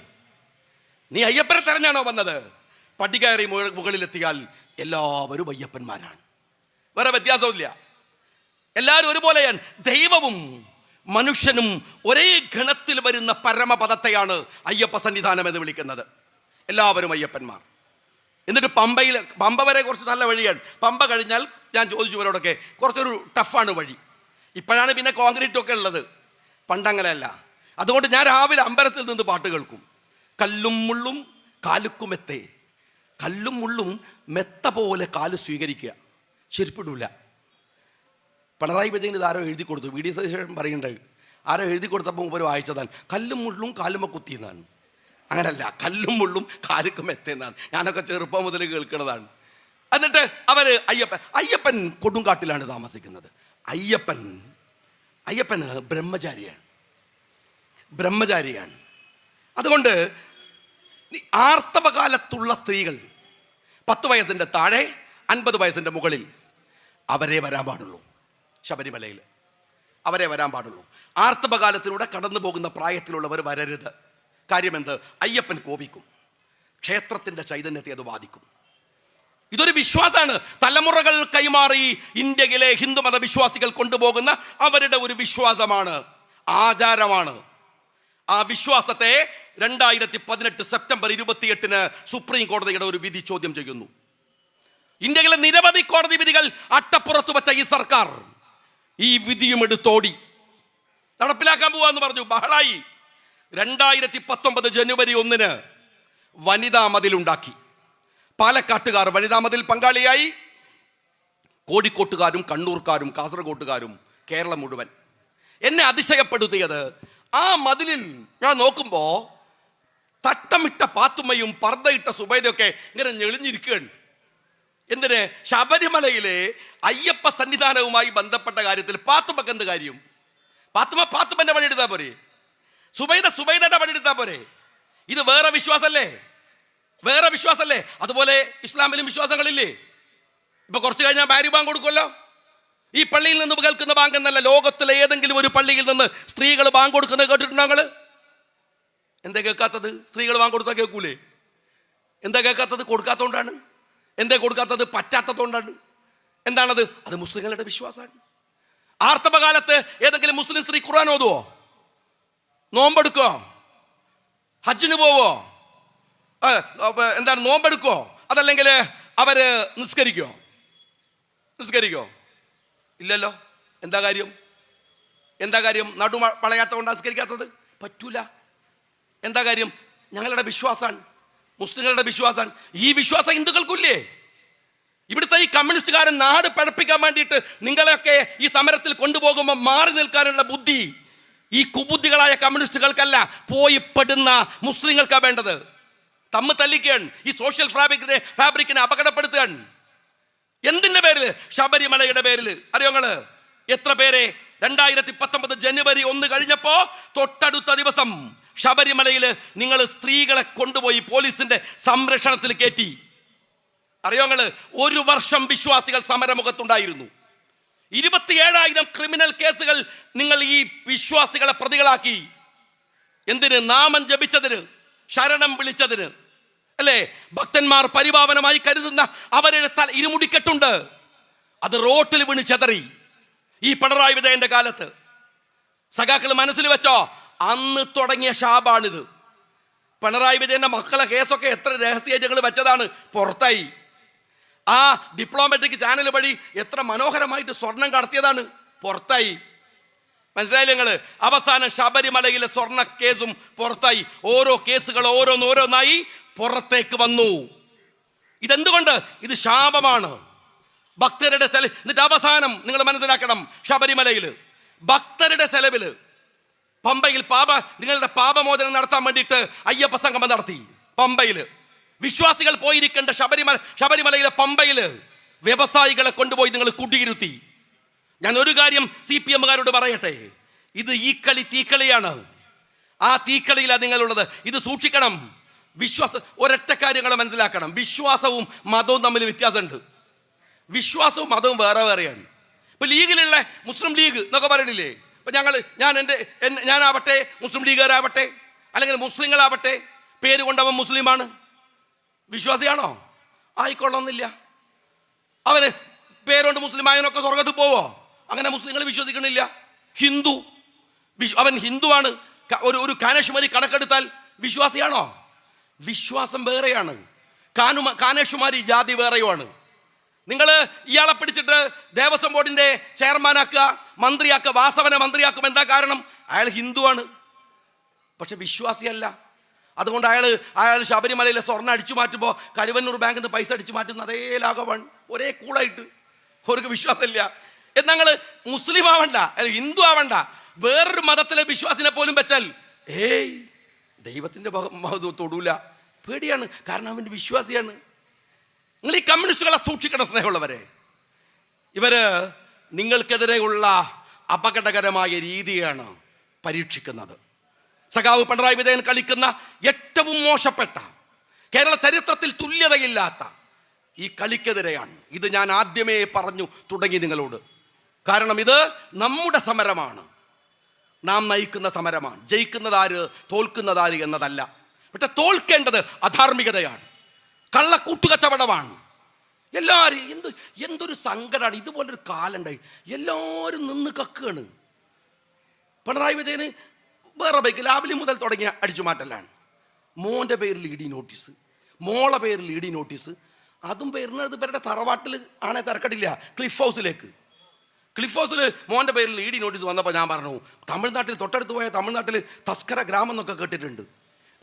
നീ അയ്യപ്പനെ തെരഞ്ഞാണോ വന്നത്? പടി കയറി മുകളിലെത്തിയാൽ എല്ലാവരും അയ്യപ്പന്മാരാണ്. വേറെ വ്യത്യാസമില്ല. എല്ലാവരും ഒരുപോലെയാണ്. ദൈവവും മനുഷ്യനും ഒരേ ഗണത്തിൽ വരുന്ന പരമപദത്തെയാണ് അയ്യപ്പ സന്നിധാനം എന്ന് വിളിക്കുന്നത്. എല്ലാവരും അയ്യപ്പന്മാർ. എന്നിട്ട് പമ്പ വരെ കുറച്ച് നല്ല വഴിയാണ്. പമ്പ കഴിഞ്ഞാൽ ഞാൻ ചോദിച്ചു ഇവരോടൊക്കെ കുറച്ചൊരു ടഫാണ് വഴി. ഇപ്പോഴാണ് പിന്നെ കോൺക്രീറ്റ് ഒക്കെ ഉള്ളത്, പണ്ടങ്ങനെയല്ല. അതുകൊണ്ട് ഞാൻ രാവിലെ അമ്പലത്തിൽ നിന്ന് പാട്ട് കേൾക്കും. കല്ലും മുള്ളും കാലുക്കുമെത്തേ, കല്ലും മുള്ളും മെത്ത പോലെ കാല് സ്വീകരിക്കുക, ചെരുപ്പിടില്ല. പിണറായി വിജയൻ ഇത് ആരോ എഴുതി കൊടുത്തു. വി ഡി സതീശൻ പറയുന്നുണ്ട്, ആരോ എഴുതി കൊടുത്തപ്പോൾ മുമ്പ് വായിച്ചതാണ് കല്ലും മുള്ളും കാലുമ കുത്തിയെന്നാണ്. അങ്ങനല്ല, കല്ലും മുള്ളും കാലുക്കും എത്തേന്നാണ്. ഞാനൊക്കെ ചെറുപ്പം മുതൽ കേൾക്കുന്നതാണ്. എന്നിട്ട് അവർ അയ്യപ്പൻ കൊടുങ്കാട്ടിലാണ് താമസിക്കുന്നത്. അയ്യപ്പന് ബ്രഹ്മചാരിയാണ്. അതുകൊണ്ട് ആർത്തവകാലത്തുള്ള സ്ത്രീകൾ 10 വയസ്സിൻ്റെ താഴെ 50 വയസ്സിൻ്റെ മുകളിൽ അവരെ വരാൻ പാടുള്ളൂ. ശബരിമലയിൽ. അവരെ വരാൻ പാടുള്ളൂ. ആർത്തവകാലത്തിലൂടെ കടന്നു പോകുന്ന പ്രായത്തിലുള്ളവർ വരരുത്. കാര്യമെന്ത്? അയ്യപ്പൻ കോപിക്കും, ക്ഷേത്രത്തിൻ്റെ ചൈതന്യത്തെ അത് ബാധിക്കും. ഇതൊരു വിശ്വാസമാണ്. തലമുറകൾ കൈമാറി ഇന്ത്യയിലെ ഹിന്ദുമത വിശ്വാസികൾ കൊണ്ടുപോകുന്ന അവരുടെ ഒരു വിശ്വാസമാണ്, ആചാരമാണ്. ആ വിശ്വാസത്തെ 2018 സെപ്റ്റംബർ 28 സുപ്രീം കോടതിയുടെ ഒരു വിധി ചോദ്യം ചെയ്യുന്നു. ഇന്ത്യയിലെ നിരവധി കോടതി വിധികൾ അട്ടപ്പുറത്ത് വെച്ച ഈ സർക്കാർ ഈ വിധിയും എടുത്തോടി നടപ്പിലാക്കാൻ പോവാന്ന് പറഞ്ഞു. ബഹളായി. 2019 ജനുവരി 1 വനിതാ മതിലുണ്ടാക്കി. പാലക്കാട്ടുകാർ വനിതാ മതിൽ പങ്കാളിയായി. കോഴിക്കോട്ടുകാരും കണ്ണൂർക്കാരും കാസർഗോട്ടുകാരും കേരളം മുഴുവൻ. എന്നെ അതിശയപ്പെടുത്തിയത് ആ മതിലിൽ ഞാൻ നോക്കുമ്പോ തട്ടമിട്ട പാത്തുമ്മയും പർദ്ദയിട്ട സുബൈദയൊക്കെ ഇങ്ങനെ ഞെളിഞ്ഞിരിക്കുകയാണ്. എന്തിന്? ശബരിമലയിലെ അയ്യപ്പ സന്നിധാനവുമായി ബന്ധപ്പെട്ട കാര്യത്തിൽ പാത്തുമ്മക്ക് എന്ത് കാര്യം? പാത്തുമ്മന്റെ പണിയെടുത്താ പോരെ? സുബൈദയുടെ പണിയെടുത്താ പോരെ? ഇത് വേറെ വിശ്വാസല്ലേ? അതുപോലെ ഇസ്ലാമിലും വിശ്വാസങ്ങളില്ലേ? ഇപ്പൊ കുറച്ച് കഴിഞ്ഞാൽ ബാരി ബാങ്ക് കൊടുക്കുമല്ലോ. ഈ പള്ളിയിൽ നിന്ന് കേൾക്കുന്ന ബാങ്ക് എന്നല്ല, ലോകത്തിലെ ഏതെങ്കിലും ഒരു പള്ളിയിൽ നിന്ന് സ്ത്രീകൾ ബാങ്ക് കൊടുക്കുന്നത് കേട്ടിട്ടുണ്ടോ നിങ്ങൾ? എന്താ കേൾക്കാത്തത്? സ്ത്രീകൾ ബാങ്ക് കൊടുത്താൽ കേൾക്കൂലേ? എന്താ കേൾക്കാത്തത്? കൊടുക്കാത്തതുകൊണ്ടാണ്. എന്താ കൊടുക്കാത്തത്? പറ്റാത്തതുകൊണ്ടാണ്. എന്താണത്? അത് മുസ്ലിങ്ങളുടെ വിശ്വാസമാണ്. ആർത്തവകാലത്ത് ഏതെങ്കിലും മുസ്ലിം സ്ത്രീ ഖുർആൻ ഓതുവോ? നോമ്പെടുക്കോ? ഹജ്ജിന് പോവോ? എന്താണ് നോമ്പെടുക്കോ? അതല്ലെങ്കിൽ അവര് നിസ്കരിക്കോ? ഇല്ലല്ലോ. എന്താ കാര്യം? നടു വളയാത്തതുകൊണ്ട് നിസ്കരിക്കാത്തത്? പറ്റൂല. എന്താ കാര്യം? ഞങ്ങളുടെ വിശ്വാസമാണ്, മുസ്ലിങ്ങളുടെ വിശ്വാസമാണ്. ഈ വിശ്വാസം ഹിന്ദുക്കൾക്കില്ലേ? ഇവിടുത്തെ ഈ കമ്മ്യൂണിസ്റ്റുകാരൻ നാട് പഴപ്പിക്കാൻ വേണ്ടിയിട്ട് നിങ്ങളെയൊക്കെ ഈ സമരത്തിൽ കൊണ്ടുപോകുമ്പോൾ മാറി നിൽക്കാനുള്ള ബുദ്ധി ഈ കുബുദ്ധികളായ കമ്മ്യൂണിസ്റ്റുകൾക്കല്ല, പോയി പെടുന്ന മുസ്ലിങ്ങൾക്കാണ് വേണ്ടത്. തമ്മിൽ തല്ലിക്കുകയാണ്, ഈ സോഷ്യൽ ഫാബ്രിക്കിനെ അപകടപ്പെടുത്തുകയാണ്. എന്തിന്റെ പേരിൽ? ശബരിമലയുടെ പേരിൽ. അറിയോ നിങ്ങള് എത്ര പേരെ 2019 ജനുവരി 1 കഴിഞ്ഞപ്പോ തൊട്ടടുത്ത ദിവസം ശബരിമലയിൽ നിങ്ങൾ സ്ത്രീകളെ കൊണ്ടുപോയി പോലീസിന്റെ സംരക്ഷണത്തിൽ കയറ്റി? അറിയോ നിങ്ങള്? 1 വർഷം വിശ്വാസികൾ സമരമുഖത്തുണ്ടായിരുന്നു. 27,000 ക്രിമിനൽ കേസുകൾ നിങ്ങൾ ഈ വിശ്വാസികളെ പ്രതികളാക്കി. എന്തിന്? നാമം ജപിച്ചതിന്, ശരണം വിളിച്ചതിന് അല്ലേ? ഭക്തന്മാർ പരിപാവനമായി കരുതുന്ന അവരുടെ ഇരുമുടിക്കെട്ടുണ്ട്, അത് റോട്ടിൽ വീണ് ചെതറി. ഈ പിണറായി വിജയന്റെ കാലത്ത് സഖാക്കൾ മനസ്സിൽ വെച്ചോ, അന്ന് തുടങ്ങിയ ശാപാണിത്. പിണറായി വിജയന്റെ മക്കളെ കേസൊക്കെ എത്ര രഹസ്യങ്ങൾ വെച്ചതാണ് പുറത്തായി. ആ ഡിപ്ലോമാറ്റിക് ചാനൽ വഴി എത്ര മനോഹരമായിട്ട് സ്വർണം കടത്തിയതാണ് പുറത്തായി. മനസ്സിലായില്ല നിങ്ങള്? അവസാനം ശബരിമലയിലെ സ്വർണ്ണ കേസും പുറത്തായി. ഓരോ കേസുകൾ ഓരോന്നായി പുറത്തേക്ക് വന്നു. ഇതെന്തുകൊണ്ട്? ഇത് ശാപമാണ്. ഭക്തരുടെ എന്നിട്ട് അവസാനം നിങ്ങൾ മനസ്സിലാക്കണം, ശബരിമലയിൽ ഭക്തരുടെ ചെലവില് പമ്പയിൽ നിങ്ങളുടെ പാപമോചനം നടത്താൻ വേണ്ടിയിട്ട് അയ്യപ്പ സംഗമം നടത്തി. പമ്പയിൽ വിശ്വാസികൾ പോയിരിക്കേണ്ട ശബരിമലയിലെ പമ്പയില് വ്യവസായികളെ കൊണ്ടുപോയി നിങ്ങൾ കുടിയിരുത്തി. ഞാൻ ഒരു കാര്യം CPM-കാരോട് പറയട്ടെ, ഇത് ഈ കളി തീക്കളിയാണ്. ആ തീക്കളിയിലാണ് നിങ്ങളുള്ളത്. ഇത് സൂക്ഷിക്കണം. ഒരൊറ്റ കാര്യങ്ങൾ മനസ്സിലാക്കണം, വിശ്വാസവും മതവും തമ്മിൽ വ്യത്യാസമുണ്ട്. വിശ്വാസവും മതവും വേറെ വേറെയാണ്. ഇപ്പൊ ലീഗിലുള്ള മുസ്ലിം ലീഗ് എന്നൊക്കെ പറയണില്ലേ? ഇപ്പൊ ഞാനാവട്ടെ, മുസ്ലിം ലീഗുകാരാവട്ടെ, അല്ലെങ്കിൽ മുസ്ലിങ്ങളാവട്ടെ, പേര് കൊണ്ടവൻ മുസ്ലിമാണ്, വിശ്വാസിയാണോ? ആയിക്കൊള്ളണമെന്നില്ല. അവന് പേരുകൊണ്ട് മുസ്ലിം ആയവനൊക്കെ സ്വർഗത്തിൽ പോവോ? അങ്ങനെ മുസ്ലിങ്ങൾ വിശ്വസിക്കണില്ല. അവൻ ഹിന്ദുവാണ്, ഒരു കാനേഷുമാരി കണക്കെടുത്താൽ വിശ്വാസിയാണോ? വിശ്വാസം വേറെയാണ്. കാനേഷുമാരി ജാതി വേറെയുമാണ്. നിങ്ങൾ ഇയാളെ പിടിച്ചിട്ട് ദേവസ്വം ബോർഡിന്റെ ചെയർമാനാക്കുക, മന്ത്രിയാക്കുക, വാസവന മന്ത്രിയാക്കും. എന്താ കാരണം? അയാൾ ഹിന്ദുവാണ്, പക്ഷെ വിശ്വാസിയല്ല. അതുകൊണ്ട് അയാൾ ശബരിമലയിലെ സ്വർണ്ണം അടിച്ചു മാറ്റുമ്പോൾ കരുവന്നൂർ ബാങ്കിൽ നിന്ന് പൈസ അടിച്ചു മാറ്റുന്ന അതേ ലാഘവമാണ്, ഒരേ കൂളായിട്ട്. അവർക്ക് വിശ്വാസമില്ല. എന്നങ്ങൾ മുസ്ലിം ആവണ്ട, ഹിന്ദു ആവണ്ട, വേറൊരു മതത്തിലെ വിശ്വാസിനെ പോലും വെച്ചാൽ ദൈവത്തിന്റെ തൊടൂല, പേടിയാണ്. കാരണം അവൻ്റെ വിശ്വാസിയാണ്. നിങ്ങൾ ഈ കമ്മ്യൂണിസ്റ്റുകളെ സൂക്ഷിക്കണം സ്നേഹമുള്ളവരെ. ഇവര് നിങ്ങൾക്കെതിരെയുള്ള അപകടകരമായ രീതിയാണ് പരീക്ഷിക്കുന്നത്. സഖാവ് പിണറായി വിജയൻ കളിക്കുന്ന ഏറ്റവും മോശപ്പെട്ട, കേരള ചരിത്രത്തിൽ തുല്യതയില്ലാത്ത ഈ കളിക്കെതിരെയാണ്. ഇത് ഞാൻ ആദ്യമേ പറഞ്ഞു തുടങ്ങി നിങ്ങളോട്. കാരണം ഇത് നമ്മുടെ സമരമാണ്, നാം നയിക്കുന്ന സമരമാണ്. ജയിക്കുന്നതാര് തോൽക്കുന്നതാര് എന്നതല്ല. പക്ഷെ തോൽക്കേണ്ടത് അധാർമികതയാണ്, കള്ളക്കൂട്ടുകച്ചവടമാണ്. എല്ലാവരും എന്തൊരു സങ്കടമാണ്. ഇതുപോലൊരു കാലുണ്ടായി എല്ലാവരും നിന്ന് കക്കുകയാണ്. പിണറായി വിജയന് വേറെ ബൈക്ക് രാവിലെ മുതൽ തുടങ്ങിയ അടിച്ചുമാറ്റലാണ്. മോൻ്റെ പേരിൽ ഇഡി നോട്ടീസ്, മോളെ പേരിൽ ഇഡി നോട്ടീസ്. അതും പേരുന്നത് ഇവരുടെ തറവാട്ടിൽ ആണെ തിരക്കടില്ല, ക്ലിഫ് ഹൗസിൽ മോൻ്റെ പേരിൽ ഇഡി നോട്ടീസ് വന്നപ്പോൾ ഞാൻ പറഞ്ഞു, തമിഴ്നാട്ടിൽ തൊട്ടടുത്ത് പോയ തമിഴ്നാട്ടിൽ തസ്കര ഗ്രാമം എന്നൊക്കെ കേട്ടിട്ടുണ്ട്.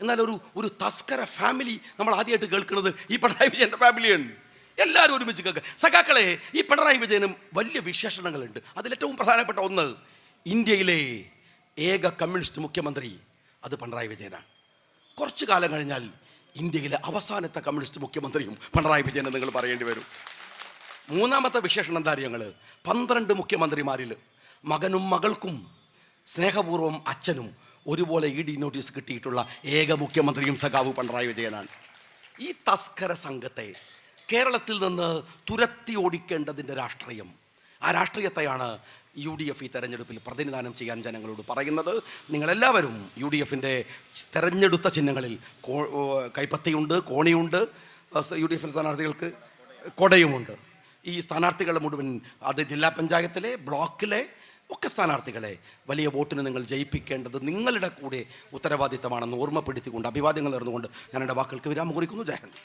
എന്നാൽ ഒരു തസ്കര ഫാമിലി നമ്മൾ ആദ്യമായിട്ട് കേൾക്കുന്നത് ഈ പിണറായി വിജയൻ്റെ ഫാമിലിയാണ്. എല്ലാവരും ഒരുമിച്ച് കേൾക്കുക. സഖാക്കളെ, ഈ പിണറായി വിജയനും വലിയ വിശേഷണങ്ങളുണ്ട്. അതിലേറ്റവും പ്രധാനപ്പെട്ട ഒന്ന്, ഇന്ത്യയിലെ ഏക കമ്മ്യൂണിസ്റ്റ് മുഖ്യമന്ത്രി അത് പിണറായി വിജയനാണ്. കുറച്ചു കാലം കഴിഞ്ഞാൽ ഇന്ത്യയിലെ അവസാനത്തെ കമ്മ്യൂണിസ്റ്റ് മുഖ്യമന്ത്രിയും പിണറായി വിജയൻ നിങ്ങൾ പറയേണ്ടി വരും. മൂന്നാമത്തെ വിശേഷണം എന്താ അറിയാം? 12 മുഖ്യമന്ത്രിമാരിൽ മകനും മകൾക്കും സ്നേഹപൂർവ്വം അച്ഛനും ഒരുപോലെ ഇഡി നോട്ടീസ് കിട്ടിയിട്ടുള്ള ഏക മുഖ്യമന്ത്രിയും സഖാവ് പിണറായി വിജയനാണ്. ഈ തസ്കര സംഘത്തെ കേരളത്തിൽ നിന്ന് തുരത്തി ഓടിക്കേണ്ടതിൻ്റെ രാഷ്ട്രീയം, ആ രാഷ്ട്രീയത്തെയാണ് UDF ഈ തെരഞ്ഞെടുപ്പിൽ പ്രതിനിധാനം ചെയ്യാൻ ജനങ്ങളോട് പറയുന്നത്. നിങ്ങളെല്ലാവരും UDFിൻ്റെ തെരഞ്ഞെടുത്ത ചിഹ്നങ്ങളിൽ കൈപ്പത്തിയുണ്ട്, കോണിയുണ്ട്, UDF സ്ഥാനാർത്ഥികൾക്ക് കൊടയുമുണ്ട്. ഈ സ്ഥാനാർത്ഥികളെ മുഴുവൻ, അത് ജില്ലാ പഞ്ചായത്തിലെ ബ്ലോക്കിലെ ഒക്കെ സ്ഥാനാർത്ഥികളെ വലിയ വോട്ടിന് നിങ്ങൾ ജയിപ്പിക്കേണ്ടത് നിങ്ങളുടെ കൂടെ ഉത്തരവാദിത്തമാണെന്ന് ഓർമ്മപ്പെടുത്തിക്കൊണ്ട്, അഭിവാദ്യങ്ങൾ നേർന്നുകൊണ്ട് ഞാൻ എൻ്റെ വാക്കുകൾക്ക് വിരാമം കുറിക്കുന്നു. ജയ് ഹിന്ദ്.